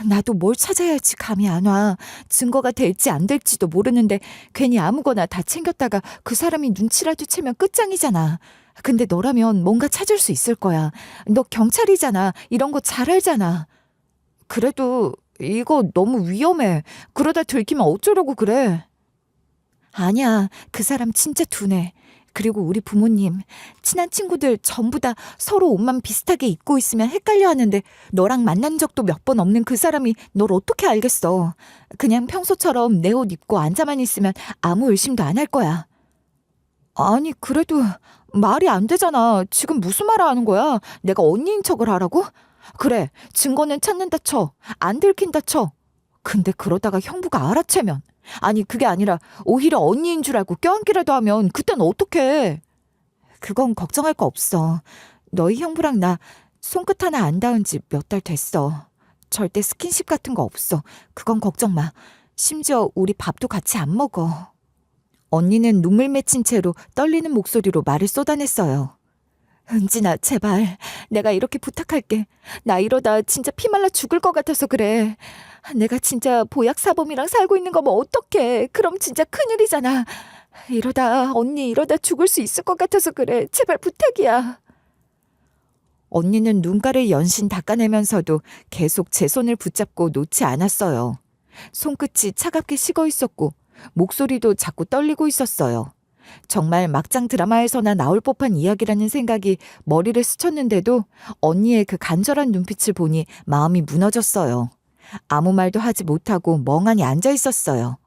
Speaker 2: 나도 뭘 찾아야 할지 감이 안 와. 증거가 될지 안 될지도 모르는데 괜히 아무거나 다 챙겼다가 그 사람이 눈치라도 채면 끝장이잖아. 근데 너라면 뭔가 찾을 수 있을 거야. 너 경찰이잖아. 이런 거 잘 알잖아. 그래도 이거 너무 위험해. 그러다 들키면 어쩌려고 그래. 아니야. 그 사람 진짜 둔해. 그리고 우리 부모님, 친한 친구들 전부 다 서로 옷만 비슷하게 입고 있으면 헷갈려 하는데 너랑 만난 적도 몇 번 없는 그 사람이 널 어떻게 알겠어. 그냥 평소처럼 내 옷 입고 앉아만 있으면 아무 의심도 안 할 거야. 아니, 그래도 말이 안 되잖아. 지금 무슨 말을 하는 거야? 내가 언니인 척을 하라고? 그래, 증거는 찾는다 쳐. 안 들킨다 쳐. 근데 그러다가 형부가 알아채면. 아니, 그게 아니라 오히려 언니인 줄 알고 껴안기라도 하면 그땐 어떡해. 그건 걱정할 거 없어. 너희 형부랑 나 손끝 하나 안 닿은 지 몇 달 됐어. 절대 스킨십 같은 거 없어. 그건 걱정 마. 심지어 우리 밥도 같이 안 먹어. 언니는 눈물 맺힌 채로 떨리는 목소리로 말을 쏟아냈어요. 은진아, 제발. 내가 이렇게 부탁할게. 나 이러다 진짜 피 말라 죽을 것 같아서 그래. 내가 진짜 보약사범이랑 살고 있는 거면 어떡해. 그럼 진짜 큰일이잖아. 이러다 죽을 수 있을 것 같아서 그래. 제발 부탁이야. 언니는 눈가를 연신 닦아내면서도 계속 제 손을 붙잡고 놓지 않았어요. 손끝이 차갑게 식어 있었고 목소리도 자꾸 떨리고 있었어요. 정말 막장 드라마에서나 나올 법한 이야기라는 생각이 머리를 스쳤는데도 언니의 그 간절한 눈빛을 보니 마음이 무너졌어요. 아무 말도 하지 못하고 멍하니 앉아 있었어요.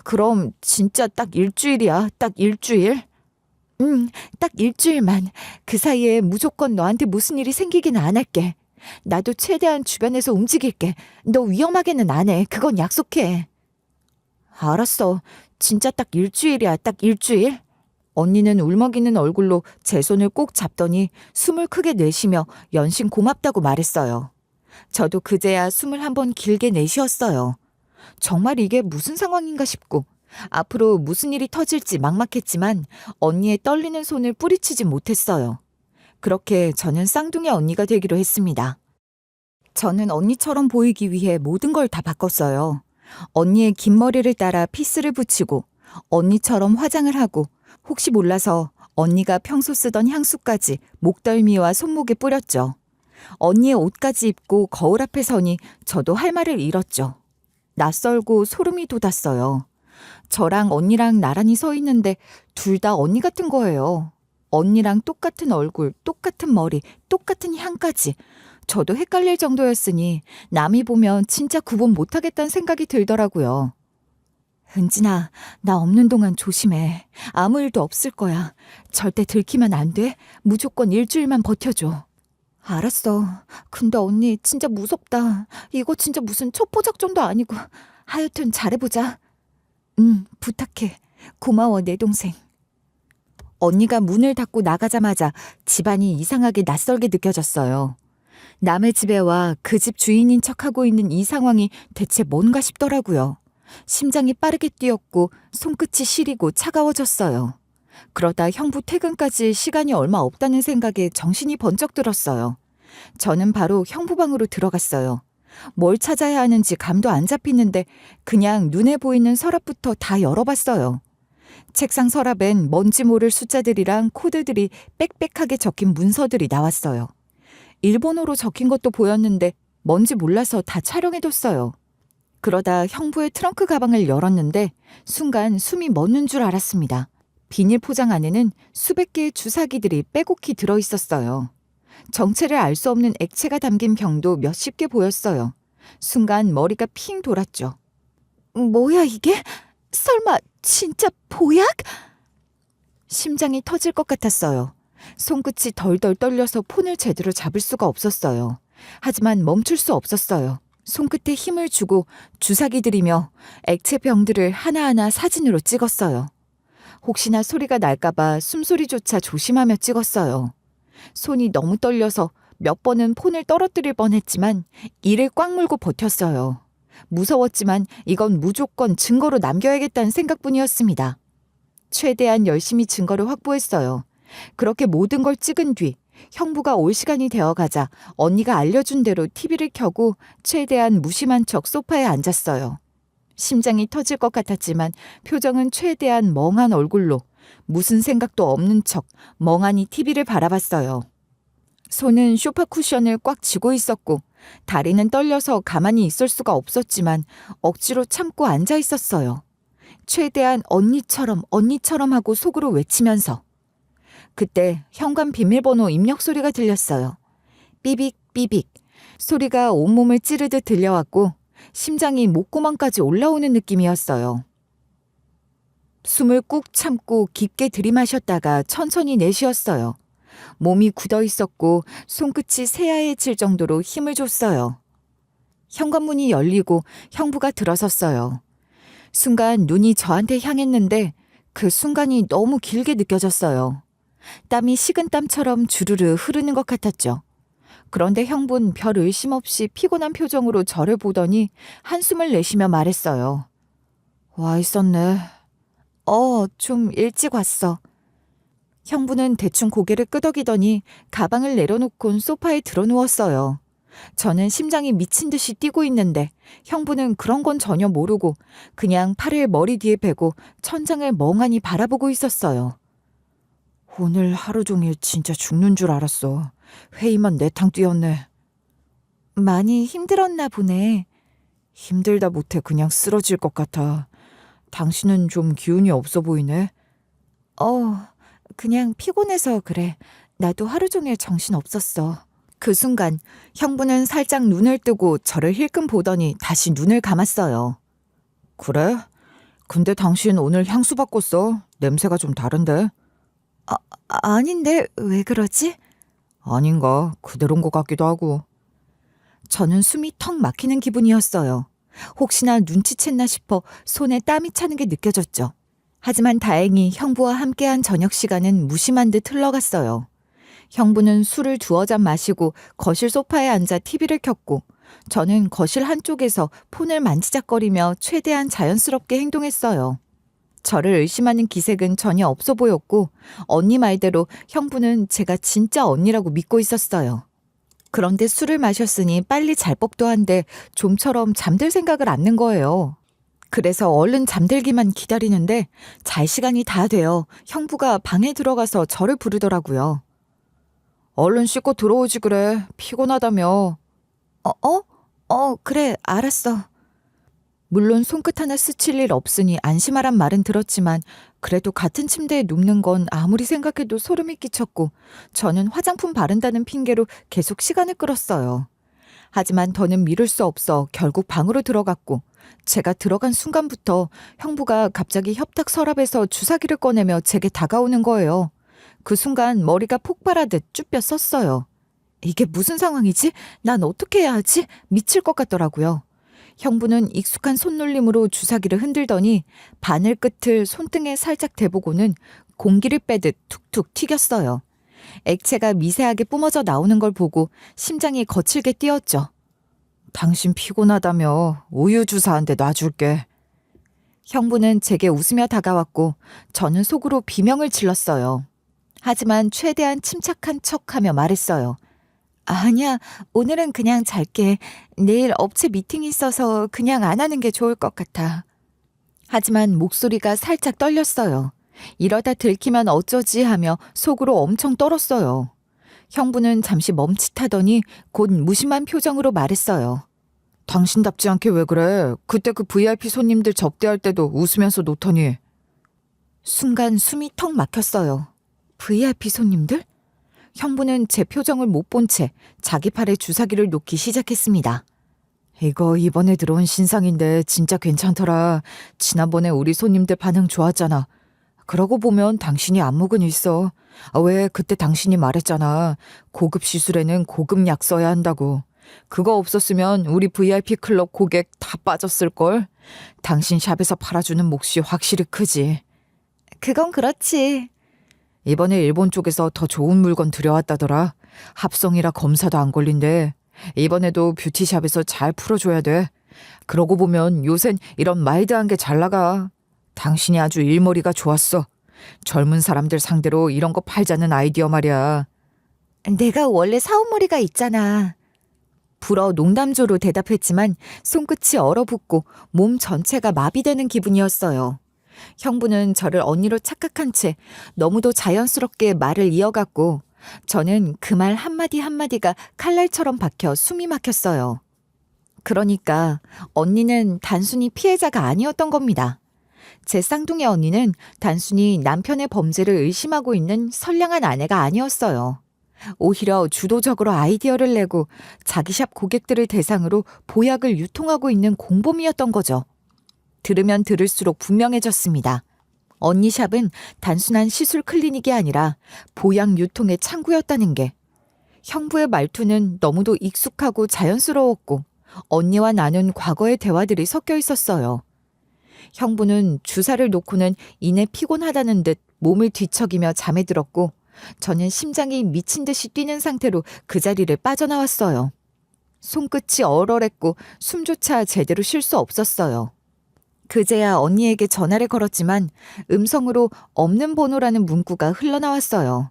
Speaker 2: 그럼 진짜 딱 일주일이야. 딱 일주일? 딱 일주일만. 그 사이에 무조건 너한테 무슨 일이 생기기는 안 할게. 나도 최대한 주변에서 움직일게. 너 위험하게는 안 해. 그건 약속해. 알았어. 진짜 딱 일주일이야. 딱 일주일? 언니는 울먹이는 얼굴로 제 손을 꼭 잡더니 숨을 크게 내쉬며 연신 고맙다고 말했어요. 저도 그제야 숨을 한번 길게 내쉬었어요. 정말 이게 무슨 상황인가 싶고 앞으로 무슨 일이 터질지 막막했지만 언니의 떨리는 손을 뿌리치지 못했어요. 그렇게 저는 쌍둥이 언니가 되기로 했습니다. 저는 언니처럼 보이기 위해 모든 걸 다 바꿨어요. 언니의 긴 머리를 따라 피스를 붙이고 언니처럼 화장을 하고 혹시 몰라서 언니가 평소 쓰던 향수까지 목덜미와 손목에 뿌렸죠. 언니의 옷까지 입고 거울 앞에 서니 저도 할 말을 잃었죠. 낯설고 소름이 돋았어요. 저랑 언니랑 나란히 서 있는데 둘 다 언니 같은 거예요. 언니랑 똑같은 얼굴, 똑같은 머리, 똑같은 향까지. 저도 헷갈릴 정도였으니 남이 보면 진짜 구분 못하겠다는 생각이 들더라고요. 은진아, 나 없는 동안 조심해. 아무 일도 없을 거야. 절대 들키면 안 돼. 무조건 일주일만 버텨줘. 알았어. 근데 언니 진짜 무섭다. 이거 진짜 무슨 첩보 작전도 아니고. 하여튼 잘해보자. 부탁해. 고마워, 내 동생. 언니가 문을 닫고 나가자마자 집안이 이상하게 낯설게 느껴졌어요. 남의 집에 와 그 집 주인인 척하고 있는 이 상황이 대체 뭔가 싶더라고요. 심장이 빠르게 뛰었고 손끝이 시리고 차가워졌어요. 그러다 형부 퇴근까지 시간이 얼마 없다는 생각에 정신이 번쩍 들었어요. 저는 바로 형부 방으로 들어갔어요. 뭘 찾아야 하는지 감도 안 잡히는데 그냥 눈에 보이는 서랍부터 다 열어봤어요. 책상 서랍엔 뭔지 모를 숫자들이랑 코드들이 빽빽하게 적힌 문서들이 나왔어요. 일본어로 적힌 것도 보였는데 뭔지 몰라서 다 촬영해뒀어요. 그러다 형부의 트렁크 가방을 열었는데 순간 숨이 멎는 줄 알았습니다. 비닐 포장 안에는 수백 개의 주사기들이 빼곡히 들어있었어요. 정체를 알 수 없는 액체가 담긴 병도 몇십 개 보였어요. 순간 머리가 핑 돌았죠. 뭐야 이게? 설마 진짜 보약? 심장이 터질 것 같았어요. 손끝이 덜덜 떨려서 폰을 제대로 잡을 수가 없었어요. 하지만 멈출 수 없었어요. 손끝에 힘을 주고 주사기 들이며 액체 병들을 하나하나 사진으로 찍었어요. 혹시나 소리가 날까봐 숨소리조차 조심하며 찍었어요. 손이 너무 떨려서 몇 번은 폰을 떨어뜨릴 뻔했지만 이를 꽉 물고 버텼어요. 무서웠지만 이건 무조건 증거로 남겨야겠다는 생각뿐이었습니다. 최대한 열심히 증거를 확보했어요. 그렇게 모든 걸 찍은 뒤 형부가 올 시간이 되어가자 언니가 알려준 대로 TV를 켜고 최대한 무심한 척 소파에 앉았어요. 심장이 터질 것 같았지만 표정은 최대한 멍한 얼굴로 무슨 생각도 없는 척 멍하니 TV를 바라봤어요. 손은 소파 쿠션을 꽉 쥐고 있었고 다리는 떨려서 가만히 있을 수가 없었지만 억지로 참고 앉아 있었어요. 최대한 언니처럼 하고 속으로 외치면서. 그때 현관 비밀번호 입력 소리가 들렸어요. 삐빅 삐빅. 소리가 온몸을 찌르듯 들려왔고 심장이 목구멍까지 올라오는 느낌이었어요. 숨을 꾹 참고 깊게 들이마셨다가 천천히 내쉬었어요. 몸이 굳어 있었고 손끝이 새하얘질 정도로 힘을 줬어요. 현관문이 열리고 형부가 들어섰어요. 순간 눈이 저한테 향했는데 그 순간이 너무 길게 느껴졌어요. 땀이 식은 땀처럼 주르르 흐르는 것 같았죠. 그런데 형부는 별 의심 없이 피곤한 표정으로 저를 보더니 한숨을 내쉬며 말했어요. 와 있었네. 좀 일찍 왔어. 형부는 대충 고개를 끄덕이더니 가방을 내려놓곤 소파에 드러누웠어요. 저는 심장이 미친 듯이 뛰고 있는데 형부는 그런 건 전혀 모르고 그냥 팔을 머리 뒤에 베고 천장을 멍하니 바라보고 있었어요. 오늘 하루 종일 진짜 죽는 줄 알았어. 회의만 내탕 뛰었네. 많이 힘들었나 보네. 힘들다 못해 그냥 쓰러질 것 같아. 당신은 좀 기운이 없어 보이네. 그냥 피곤해서 그래. 나도 하루 종일 정신 없었어. 그 순간 형부는 살짝 눈을 뜨고 저를 힐끔 보더니 다시 눈을 감았어요. 그래? 근데 당신 오늘 향수 바꿨어. 냄새가 좀 다른데? 아닌데 왜 그러지? 아닌가 그대로인 것 같기도 하고. 저는 숨이 턱 막히는 기분이었어요. 혹시나 눈치챘나 싶어 손에 땀이 차는 게 느껴졌죠. 하지만 다행히 형부와 함께한 저녁 시간은 무심한 듯 흘러갔어요. 형부는 술을 두어 잔 마시고 거실 소파에 앉아 TV를 켰고 저는 거실 한쪽에서 폰을 만지작거리며 최대한 자연스럽게 행동했어요. 저를 의심하는 기색은 전혀 없어 보였고 언니 말대로 형부는 제가 진짜 언니라고 믿고 있었어요. 그런데 술을 마셨으니 빨리 잘 법도 한데 좀처럼 잠들 생각을 않는 거예요. 그래서 얼른 잠들기만 기다리는데 잘 시간이 다 되어 형부가 방에 들어가서 저를 부르더라고요.
Speaker 4: 얼른 씻고 들어오지 그래. 피곤하다며.
Speaker 2: 그래, 알았어. 물론 손끝 하나 스칠 일 없으니 안심하란 말은 들었지만 그래도 같은 침대에 눕는 건 아무리 생각해도 소름이 끼쳤고 저는 화장품 바른다는 핑계로 계속 시간을 끌었어요. 하지만 더는 미룰 수 없어 결국 방으로 들어갔고 제가 들어간 순간부터 형부가 갑자기 협탁 서랍에서 주사기를 꺼내며 제게 다가오는 거예요. 그 순간 머리가 폭발하듯 쭈뼛 섰어요. 이게 무슨 상황이지? 난 어떻게 해야 하지? 미칠 것 같더라고요. 형부는 익숙한 손놀림으로 주사기를 흔들더니 바늘 끝을 손등에 살짝 대보고는 공기를 빼듯 툭툭 튀겼어요. 액체가 미세하게 뿜어져 나오는 걸 보고 심장이 거칠게 뛰었죠.
Speaker 4: 당신 피곤하다며. 우유 주사 한 대 놔줄게.
Speaker 2: 형부는 제게 웃으며 다가왔고 저는 속으로 비명을 질렀어요. 하지만 최대한 침착한 척하며 말했어요. 아니야, 오늘은 그냥 잘게. 내일 업체 미팅이 있어서 그냥 안 하는 게 좋을 것 같아. 하지만 목소리가 살짝 떨렸어요. 이러다 들키면 어쩌지 하며 속으로 엄청 떨었어요. 형부는 잠시 멈칫하더니 곧 무심한 표정으로 말했어요.
Speaker 4: 당신답지 않게 왜 그래? 그때 그 VIP 손님들 접대할 때도 웃으면서 놓더니.
Speaker 2: 순간 숨이 턱 막혔어요. VIP 손님들? 형부는 제 표정을 못 본 채 자기 팔에 주사기를 놓기 시작했습니다.
Speaker 4: 이거 이번에 들어온 신상인데 진짜 괜찮더라. 지난번에 우리 손님들 반응 좋았잖아. 그러고 보면 당신이 안목은 있어. 왜 그때 당신이 말했잖아. 고급 시술에는 고급 약 써야 한다고. 그거 없었으면 우리 VIP 클럽 고객 다 빠졌을걸. 당신 샵에서 팔아주는 몫이 확실히 크지.
Speaker 2: 그건 그렇지.
Speaker 4: 이번에 일본 쪽에서 더 좋은 물건 들여왔다더라. 합성이라 검사도 안 걸린대. 이번에도 뷰티샵에서 잘 풀어줘야 돼. 그러고 보면 요샌 이런 마일드한 게 잘 나가. 당신이 아주 일머리가 좋았어. 젊은 사람들 상대로 이런 거 팔자는 아이디어 말이야.
Speaker 2: 내가 원래 사업머리가 있잖아. 불어 농담조로 대답했지만 손끝이 얼어붙고 몸 전체가 마비되는 기분이었어요. 형부는 저를 언니로 착각한 채 너무도 자연스럽게 말을 이어갔고 저는 그 말 한마디 한마디가 칼날처럼 박혀 숨이 막혔어요. 그러니까 언니는 단순히 피해자가 아니었던 겁니다. 제 쌍둥이 언니는 단순히 남편의 범죄를 의심하고 있는 선량한 아내가 아니었어요. 오히려 주도적으로 아이디어를 내고 자기 샵 고객들을 대상으로 보약을 유통하고 있는 공범이었던 거죠. 들으면 들을수록 분명해졌습니다. 언니 샵은 단순한 시술 클리닉이 아니라 보약 유통의 창구였다는 게. 형부의 말투는 너무도 익숙하고 자연스러웠고 언니와 나눈 과거의 대화들이 섞여 있었어요. 형부는 주사를 놓고는 이내 피곤하다는 듯 몸을 뒤척이며 잠에 들었고 저는 심장이 미친 듯이 뛰는 상태로 그 자리를 빠져나왔어요. 손끝이 얼얼했고 숨조차 제대로 쉴 수 없었어요. 그제야 언니에게 전화를 걸었지만 음성으로 없는 번호라는 문구가 흘러나왔어요.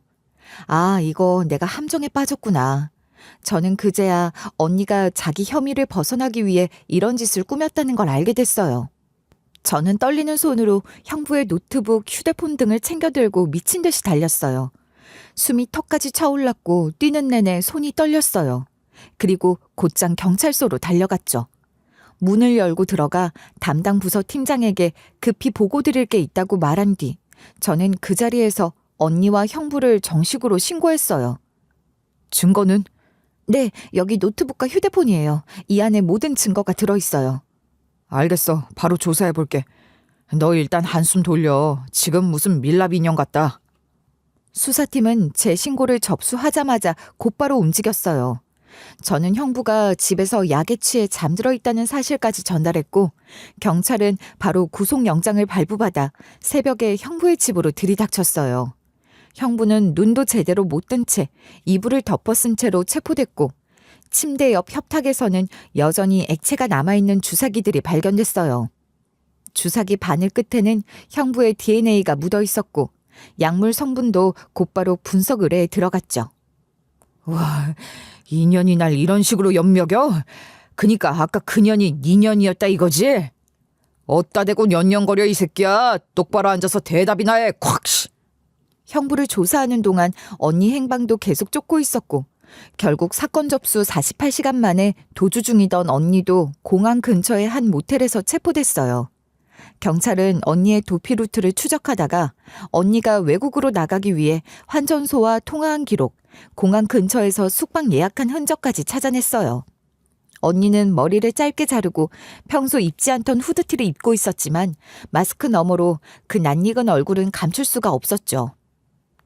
Speaker 2: 아, 이거 내가 함정에 빠졌구나. 저는 그제야 언니가 자기 혐의를 벗어나기 위해 이런 짓을 꾸몄다는 걸 알게 됐어요. 저는 떨리는 손으로 형부의 노트북, 휴대폰 등을 챙겨들고 미친 듯이 달렸어요. 숨이 턱까지 차올랐고 뛰는 내내 손이 떨렸어요. 그리고 곧장 경찰서로 달려갔죠. 문을 열고 들어가 담당 부서 팀장에게 급히 보고 드릴 게 있다고 말한 뒤 저는 그 자리에서 언니와 형부를 정식으로 신고했어요.
Speaker 4: 증거는?
Speaker 2: 네, 여기 노트북과 휴대폰이에요. 이 안에 모든 증거가 들어있어요.
Speaker 4: 알겠어. 바로 조사해볼게. 너 일단 한숨 돌려. 지금 무슨 밀랍 인형 같다.
Speaker 2: 수사팀은 제 신고를 접수하자마자 곧바로 움직였어요. 저는 형부가 집에서 약에 취해 잠들어 있다는 사실까지 전달했고 경찰은 바로 구속영장을 발부받아 새벽에 형부의 집으로 들이닥쳤어요. 형부는 눈도 제대로 못 뜬 채 이불을 덮어쓴 채로 체포됐고 침대 옆 협탁에서는 여전히 액체가 남아있는 주사기들이 발견됐어요. 주사기 바늘 끝에는 형부의 DNA가 묻어 있었고 약물 성분도 곧바로 분석 의뢰에 들어갔죠.
Speaker 4: 와, 인연이 날 이런 식으로 엿먹여? 그니까 아까 그년이 네 년이었다 이거지? 어따 대고 년년거려 이 새끼야. 똑바로 앉아서 대답이나 해. 콱! 씨.
Speaker 2: 형부를 조사하는 동안 언니 행방도 계속 쫓고 있었고 결국 사건 접수 48시간 만에 도주 중이던 언니도 공항 근처의 한 모텔에서 체포됐어요. 경찰은 언니의 도피 루트를 추적하다가 언니가 외국으로 나가기 위해 환전소와 통화한 기록, 공항 근처에서 숙박 예약한 흔적까지 찾아냈어요. 언니는 머리를 짧게 자르고 평소 입지 않던 후드티를 입고 있었지만 마스크 너머로 그 낯익은 얼굴은 감출 수가 없었죠.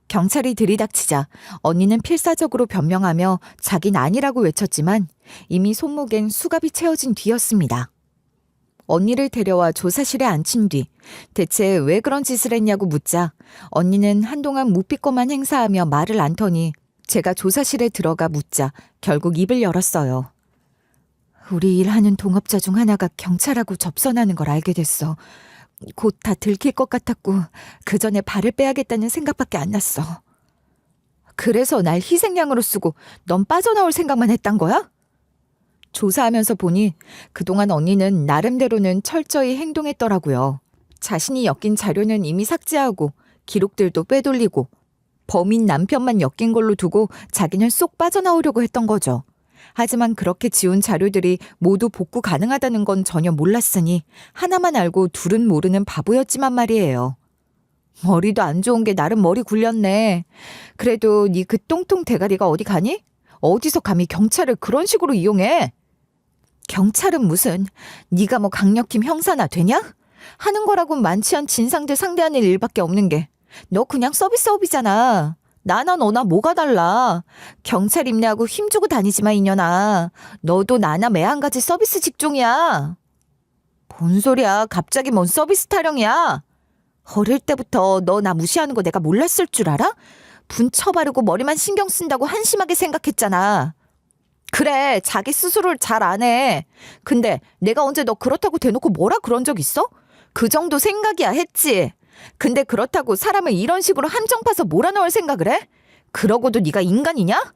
Speaker 2: 경찰이 들이닥치자 언니는 필사적으로 변명하며 자긴 아니라고 외쳤지만 이미 손목엔 수갑이 채워진 뒤였습니다. 언니를 데려와 조사실에 앉힌 뒤 대체 왜 그런 짓을 했냐고 묻자 언니는 한동안 묵비권만 행사하며 말을 않더니 제가 조사실에 들어가 묻자 결국 입을 열었어요. 우리 일하는 동업자 중 하나가 경찰하고 접선하는 걸 알게 됐어. 곧 다 들킬 것 같았고 그 전에 발을 빼야겠다는 생각밖에 안 났어. 그래서 날 희생양으로 쓰고 넌 빠져나올 생각만 했단 거야? 조사하면서 보니 그동안 언니는 나름대로는 철저히 행동했더라고요. 자신이 엮인 자료는 이미 삭제하고 기록들도 빼돌리고 범인 남편만 엮인 걸로 두고 자기는 쏙 빠져나오려고 했던 거죠. 하지만 그렇게 지운 자료들이 모두 복구 가능하다는 건 전혀 몰랐으니 하나만 알고 둘은 모르는 바보였지만 말이에요. 머리도 안 좋은 게 나름 머리 굴렸네. 그래도 네 그 똥통 대가리가 어디 가니? 어디서 감히 경찰을 그런 식으로 이용해? 경찰은 무슨 네가 뭐 강력팀 형사나 되냐? 하는 거라고 많지 않은 진상들 상대하는 일밖에 없는 게 너 그냥 서비스업이잖아. 나나 너나 뭐가 달라. 경찰 입내하고 힘주고 다니지 마 이년아. 너도 나나 매한가지 서비스 직종이야. 뭔 소리야. 갑자기 뭔 서비스 타령이야. 어릴 때부터 너 나 무시하는 거 내가 몰랐을 줄 알아? 분쳐 바르고 머리만 신경 쓴다고 한심하게 생각했잖아. 그래, 자기 스스로를 잘 안 해. 근데 내가 언제 너 그렇다고 대놓고 뭐라 그런 적 있어? 그 정도 생각이야 했지. 근데 그렇다고 사람을 이런 식으로 함정 파서 몰아넣을 생각을 해? 그러고도 네가 인간이냐?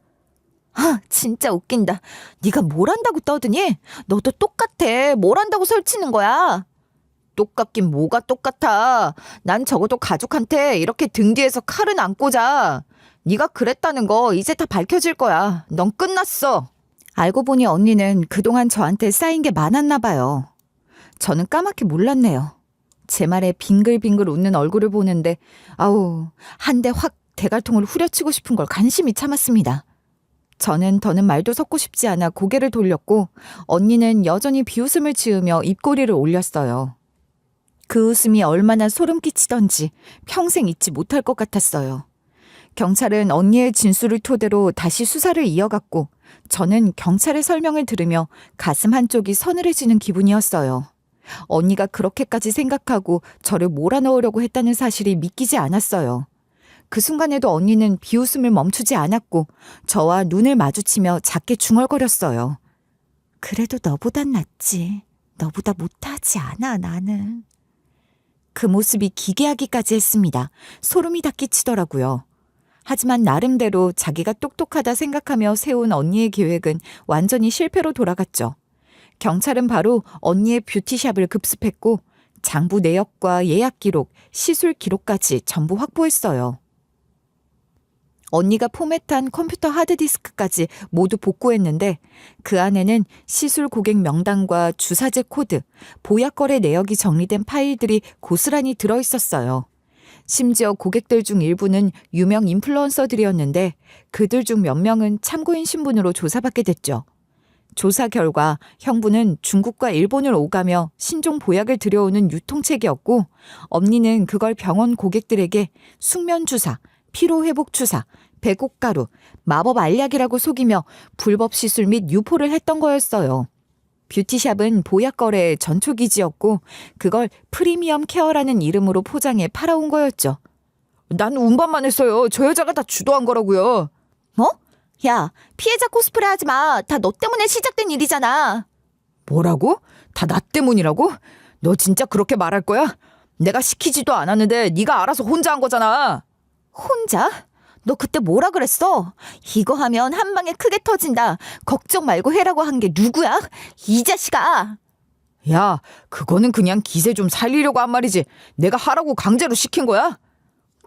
Speaker 2: 아, 진짜 웃긴다. 네가 뭘 한다고 떠드니? 너도 똑같아. 뭘 한다고 설치는 거야? 똑같긴 뭐가 똑같아. 난 적어도 가족한테 이렇게 등 뒤에서 칼은 안 꽂아. 네가 그랬다는 거 이제 다 밝혀질 거야. 넌 끝났어. 알고 보니 언니는 그동안 저한테 쌓인 게 많았나 봐요. 저는 까맣게 몰랐네요. 제 말에 빙글빙글 웃는 얼굴을 보는데 아우, 한 대 확 대갈통을 후려치고 싶은 걸 간신히 참았습니다. 저는 더는 말도 섞고 싶지 않아 고개를 돌렸고 언니는 여전히 비웃음을 지으며 입꼬리를 올렸어요. 그 웃음이 얼마나 소름 끼치던지 평생 잊지 못할 것 같았어요. 경찰은 언니의 진술을 토대로 다시 수사를 이어갔고 저는 경찰의 설명을 들으며 가슴 한쪽이 서늘해지는 기분이었어요. 언니가 그렇게까지 생각하고 저를 몰아넣으려고 했다는 사실이 믿기지 않았어요. 그 순간에도 언니는 비웃음을 멈추지 않았고 저와 눈을 마주치며 작게 중얼거렸어요. 그래도 너보단 낫지. 너보다 못하지 않아 나는. 그 모습이 기괴하기까지 했습니다. 소름이 다 끼치더라고요. 하지만 나름대로 자기가 똑똑하다 생각하며 세운 언니의 계획은 완전히 실패로 돌아갔죠. 경찰은 바로 언니의 뷰티샵을 급습했고 장부 내역과 예약 기록, 시술 기록까지 전부 확보했어요. 언니가 포맷한 컴퓨터 하드디스크까지 모두 복구했는데 그 안에는 시술 고객 명단과 주사제 코드, 보약 거래 내역이 정리된 파일들이 고스란히 들어있었어요. 심지어 고객들 중 일부는 유명 인플루언서들이었는데 그들 중 몇 명은 참고인 신분으로 조사받게 됐죠. 조사 결과 형부는 중국과 일본을 오가며 신종 보약을 들여오는 유통책이었고 언니는 그걸 병원 고객들에게 숙면주사, 피로회복주사, 배곡가루, 마법 알약이라고 속이며 불법 시술 및 유포를 했던 거였어요. 뷰티샵은 보약 거래의 전초기지였고 그걸 프리미엄 케어라는 이름으로 포장해 팔아온 거였죠.
Speaker 4: 난 운반만 했어요. 저 여자가 다 주도한 거라고요.
Speaker 3: 뭐? 야, 피해자 코스프레 하지 마. 다 너 때문에 시작된 일이잖아.
Speaker 4: 뭐라고? 다 나 때문이라고? 너 진짜 그렇게 말할 거야? 내가 시키지도 않았는데 네가 알아서 혼자 한 거잖아.
Speaker 3: 혼자? 너 그때 뭐라 그랬어? 이거 하면 한 방에 크게 터진다. 걱정 말고 해라고 한 게 누구야? 이 자식아.
Speaker 4: 야, 그거는 그냥 기세 좀 살리려고 한 말이지. 내가 하라고 강제로 시킨 거야?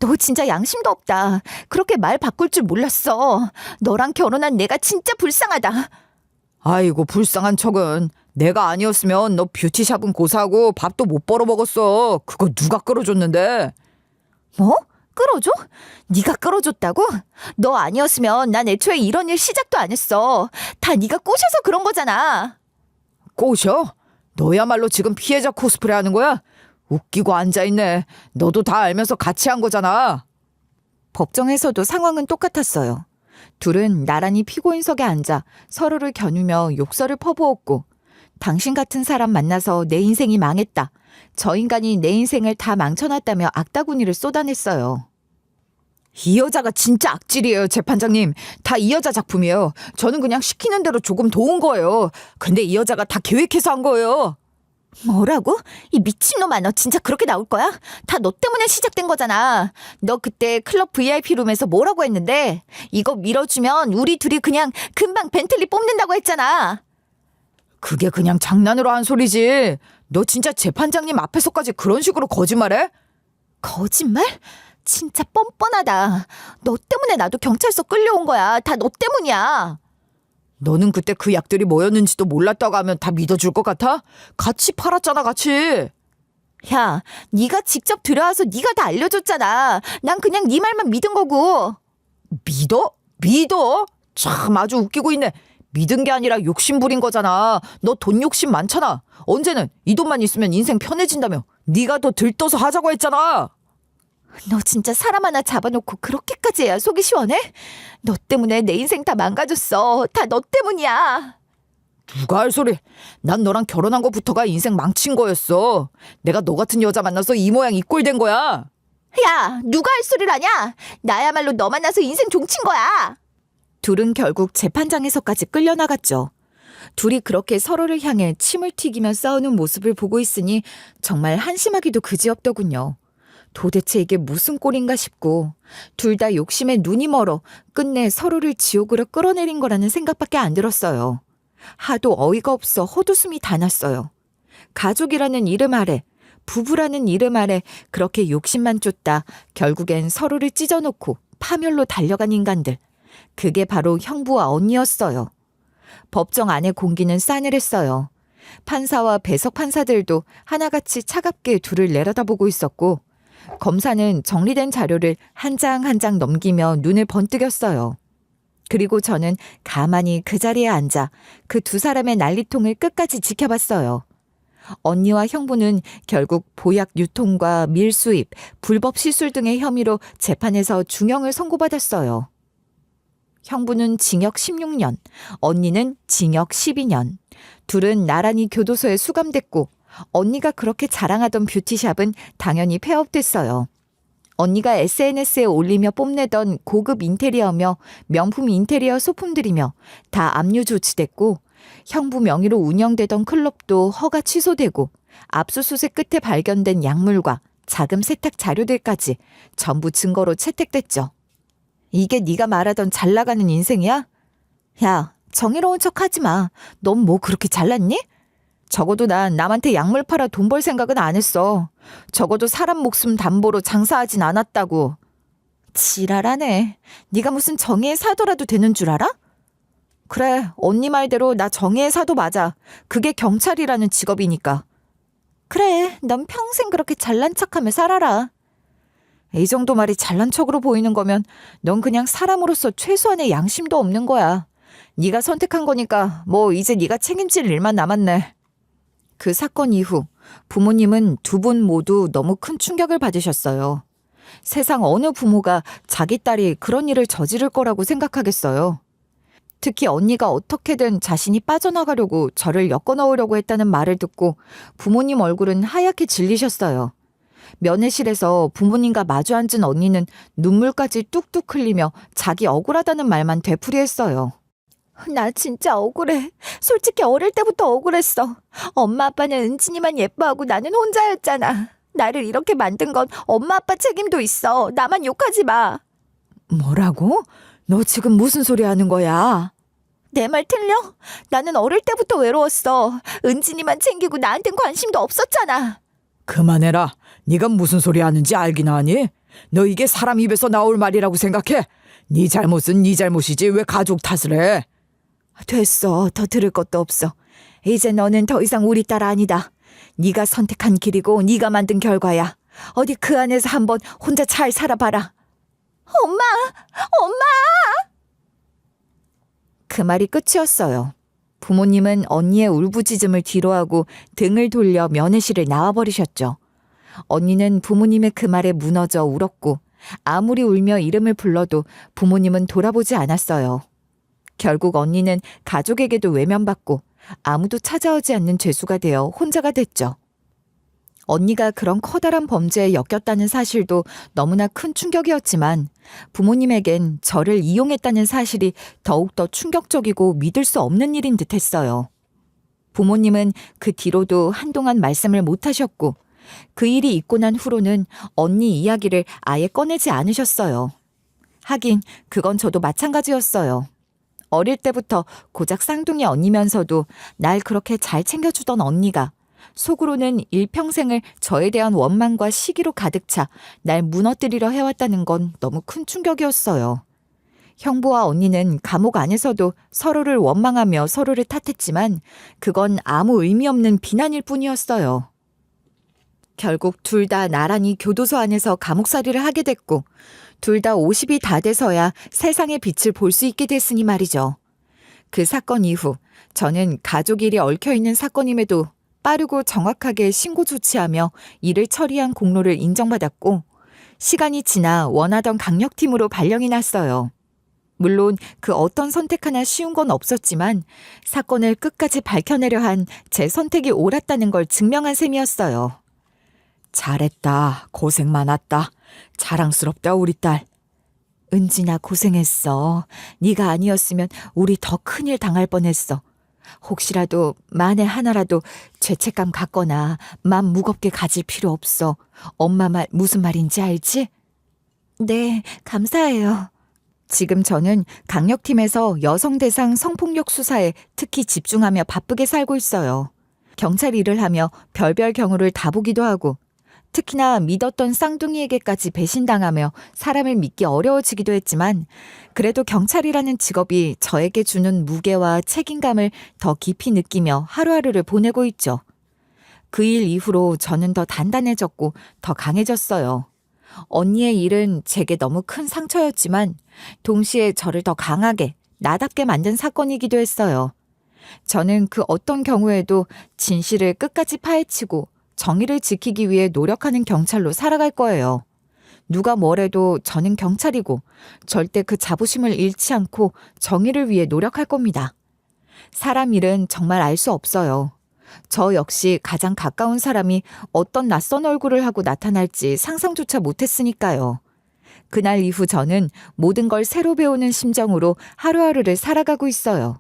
Speaker 2: 너 진짜 양심도 없다. 그렇게 말 바꿀 줄 몰랐어. 너랑 결혼한 내가 진짜 불쌍하다.
Speaker 4: 아이고, 불쌍한 척은. 내가 아니었으면 너 뷰티샵은 고사하고 밥도 못 벌어 먹었어. 그거 누가 끌어줬는데?
Speaker 2: 뭐? 끌어줘? 네가 끌어줬다고? 너 아니었으면 난 애초에 이런 일 시작도 안 했어. 다 네가 꼬셔서 그런 거잖아.
Speaker 4: 꼬셔? 너야말로 지금 피해자 코스프레 하는 거야? 웃기고 앉아있네. 너도 다 알면서 같이 한 거잖아.
Speaker 2: 법정에서도 상황은 똑같았어요. 둘은 나란히 피고인석에 앉아 서로를 겨누며 욕설을 퍼부었고, 당신 같은 사람 만나서 내 인생이 망했다. 저 인간이 내 인생을 다 망쳐놨다며 악다구니를 쏟아냈어요.
Speaker 4: 이 여자가 진짜 악질이에요, 재판장님. 다 이 여자 작품이에요. 저는 그냥 시키는 대로 조금 도운 거예요. 근데 이 여자가 다 계획해서 한 거예요.
Speaker 2: 뭐라고? 이 미친놈아, 너 진짜 그렇게 나올 거야? 다 너 때문에 시작된 거잖아. 너 그때 클럽 VIP 룸에서 뭐라고 했는데? 이거 밀어주면 우리 둘이 그냥 금방 벤틀리 뽑는다고 했잖아.
Speaker 4: 그게 그냥 장난으로 한 소리지. 너 진짜 재판장님 앞에서까지 그런 식으로 거짓말해?
Speaker 2: 거짓말? 진짜 뻔뻔하다. 너 때문에 나도 경찰서 끌려온 거야. 다 너 때문이야.
Speaker 4: 너는 그때 그 약들이 뭐였는지도 몰랐다고 하면 다 믿어줄 것 같아? 같이 팔았잖아, 같이.
Speaker 2: 야, 네가 직접 들어와서 네가 다 알려줬잖아. 난 그냥 네 말만 믿은 거고.
Speaker 4: 믿어? 믿어? 참 아주 웃기고 있네. 믿은 게 아니라 욕심 부린 거잖아. 너 돈 욕심 많잖아. 언제는 이 돈만 있으면 인생 편해진다며. 네가 더 들떠서 하자고 했잖아.
Speaker 2: 너 진짜 사람 하나 잡아놓고 그렇게까지 해야 속이 시원해? 너 때문에 내 인생 다 망가졌어. 다 너 때문이야.
Speaker 4: 누가 할 소리. 난 너랑 결혼한 거부터가 인생 망친 거였어. 내가 너 같은 여자 만나서 이 모양 이 꼴 된 거야.
Speaker 2: 야, 누가 할 소리를 하냐? 나야말로 너 만나서 인생 종친 거야. 둘은 결국 재판장에서까지 끌려나갔죠. 둘이 그렇게 서로를 향해 침을 튀기며 싸우는 모습을 보고 있으니 정말 한심하기도 그지없더군요. 도대체 이게 무슨 꼴인가 싶고, 둘 다 욕심에 눈이 멀어 끝내 서로를 지옥으로 끌어내린 거라는 생각밖에 안 들었어요. 하도 어이가 없어 헛웃음이 다 났어요. 가족이라는 이름 아래, 부부라는 이름 아래 그렇게 욕심만 쫓다 결국엔 서로를 찢어놓고 파멸로 달려간 인간들. 그게 바로 형부와 언니였어요. 법정 안의 공기는 싸늘했어요. 판사와 배석 판사들도 하나같이 차갑게 둘을 내려다보고 있었고, 검사는 정리된 자료를 한 장 한 장 넘기며 눈을 번뜩였어요. 그리고 저는 가만히 그 자리에 앉아 그 두 사람의 난리통을 끝까지 지켜봤어요. 언니와 형부는 결국 보약 유통과 밀수입, 불법 시술 등의 혐의로 재판에서 중형을 선고받았어요. 형부는 징역 16년, 언니는 징역 12년. 둘은 나란히 교도소에 수감됐고, 언니가 그렇게 자랑하던 뷰티샵은 당연히 폐업됐어요. 언니가 SNS에 올리며 뽐내던 고급 인테리어며 명품 인테리어 소품들이며 다 압류 조치됐고, 형부 명의로 운영되던 클럽도 허가 취소되고, 압수수색 끝에 발견된 약물과 자금 세탁 자료들까지 전부 증거로 채택됐죠. 이게 네가 말하던 잘 나가는 인생이야? 야, 정의로운 척 하지 마. 넌 뭐 그렇게 잘났니? 적어도 난 남한테 약물 팔아 돈 벌 생각은 안 했어. 적어도 사람 목숨 담보로 장사하진 않았다고. 지랄하네. 네가 무슨 정의의 사도라도 되는 줄 알아? 그래, 언니 말대로 나 정의의 사도 맞아. 그게 경찰이라는 직업이니까. 그래, 넌 평생 그렇게 잘난 척하며 살아라. 이 정도 말이 잘난 척으로 보이는 거면 넌 그냥 사람으로서 최소한의 양심도 없는 거야. 네가 선택한 거니까 뭐 이제 네가 책임질 일만 남았네. 그 사건 이후 부모님은 두 분 모두 너무 큰 충격을 받으셨어요. 세상 어느 부모가 자기 딸이 그런 일을 저지를 거라고 생각하겠어요. 특히 언니가 어떻게든 자신이 빠져나가려고 저를 엮어 넣으려고 했다는 말을 듣고 부모님 얼굴은 하얗게 질리셨어요. 면회실에서 부모님과 마주 앉은 언니는 눈물까지 뚝뚝 흘리며 자기 억울하다는 말만 되풀이했어요. 나 진짜 억울해. 솔직히 어릴 때부터 억울했어. 엄마 아빠는 은진이만 예뻐하고 나는 혼자였잖아. 나를 이렇게 만든 건 엄마 아빠 책임도 있어. 나만 욕하지 마.
Speaker 4: 뭐라고? 너 지금 무슨 소리 하는 거야?
Speaker 2: 내 말 틀려? 나는 어릴 때부터 외로웠어. 은진이만 챙기고 나한텐 관심도 없었잖아.
Speaker 4: 그만해라. 네가 무슨 소리 하는지 알긴 하니? 너 이게 사람 입에서 나올 말이라고 생각해? 네 잘못은 네 잘못이지 왜 가족 탓을 해?
Speaker 2: 됐어. 더 들을 것도 없어. 이제 너는 더 이상 우리 딸 아니다. 네가 선택한 길이고 네가 만든 결과야. 어디 그 안에서 한번 혼자 잘 살아봐라. 엄마! 엄마! 그 말이 끝이었어요. 부모님은 언니의 울부짖음을 뒤로하고 등을 돌려 면회실을 나와버리셨죠. 언니는 부모님의 그 말에 무너져 울었고 아무리 울며 이름을 불러도 부모님은 돌아보지 않았어요. 결국 언니는 가족에게도 외면받고 아무도 찾아오지 않는 죄수가 되어 혼자가 됐죠. 언니가 그런 커다란 범죄에 엮였다는 사실도 너무나 큰 충격이었지만 부모님에겐 저를 이용했다는 사실이 더욱더 충격적이고 믿을 수 없는 일인 듯 했어요. 부모님은 그 뒤로도 한동안 말씀을 못 하셨고 그 일이 있고 난 후로는 언니 이야기를 아예 꺼내지 않으셨어요. 하긴 그건 저도 마찬가지였어요. 어릴 때부터 고작 쌍둥이 언니면서도 날 그렇게 잘 챙겨주던 언니가 속으로는 일평생을 저에 대한 원망과 시기로 가득 차 날 무너뜨리려 해왔다는 건 너무 큰 충격이었어요. 형부와 언니는 감옥 안에서도 서로를 원망하며 서로를 탓했지만 그건 아무 의미 없는 비난일 뿐이었어요. 결국 둘 다 나란히 교도소 안에서 감옥살이를 하게 됐고 둘 다 50이 다 돼서야 세상의 빛을 볼 수 있게 됐으니 말이죠. 그 사건 이후 저는 가족 일이 얽혀있는 사건임에도 빠르고 정확하게 신고 조치하며 일을 처리한 공로를 인정받았고 시간이 지나 원하던 강력팀으로 발령이 났어요. 물론 그 어떤 선택 하나 쉬운 건 없었지만 사건을 끝까지 밝혀내려 한 제 선택이 옳았다는 걸 증명한 셈이었어요.
Speaker 4: 잘했다. 고생 많았다. 자랑스럽다 우리 딸.
Speaker 2: 은진아 고생했어. 네가 아니었으면 우리 더 큰일 당할 뻔했어. 혹시라도 만에 하나라도 죄책감 갖거나 맘 무겁게 가질 필요 없어. 엄마 말 무슨 말인지 알지? 네, 감사해요. 지금 저는 강력팀에서 여성 대상 성폭력 수사에 특히 집중하며 바쁘게 살고 있어요. 경찰 일을 하며 별별 경우를 다 보기도 하고 특히나 믿었던 쌍둥이에게까지 배신당하며 사람을 믿기 어려워지기도 했지만 그래도 경찰이라는 직업이 저에게 주는 무게와 책임감을 더 깊이 느끼며 하루하루를 보내고 있죠. 그 일 이후로 저는 더 단단해졌고 더 강해졌어요. 언니의 일은 제게 너무 큰 상처였지만 동시에 저를 더 강하게 나답게 만든 사건이기도 했어요. 저는 그 어떤 경우에도 진실을 끝까지 파헤치고 정의를 지키기 위해 노력하는 경찰로 살아갈 거예요. 누가 뭐래도 저는 경찰이고 절대 그 자부심을 잃지 않고 정의를 위해 노력할 겁니다. 사람 일은 정말 알 수 없어요. 저 역시 가장 가까운 사람이 어떤 낯선 얼굴을 하고 나타날지 상상조차 못했으니까요. 그날 이후 저는 모든 걸 새로 배우는 심정으로 하루하루를 살아가고 있어요.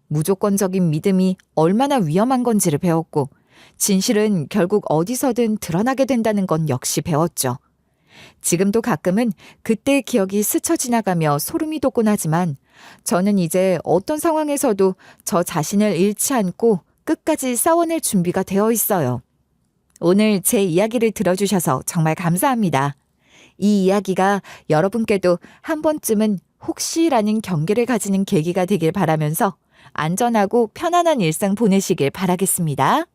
Speaker 2: 무조건적인 믿음이 얼마나 위험한 건지를 배웠고 진실은 결국 어디서든 드러나게 된다는 건 역시 배웠죠. 지금도 가끔은 그때의 기억이 스쳐 지나가며 소름이 돋곤 하지만 저는 이제 어떤 상황에서도 저 자신을 잃지 않고 끝까지 싸워낼 준비가 되어 있어요. 오늘 제 이야기를 들어주셔서 정말 감사합니다. 이 이야기가 여러분께도 한 번쯤은 혹시라는 경계를 가지는 계기가 되길 바라면서 안전하고 편안한 일상 보내시길 바라겠습니다.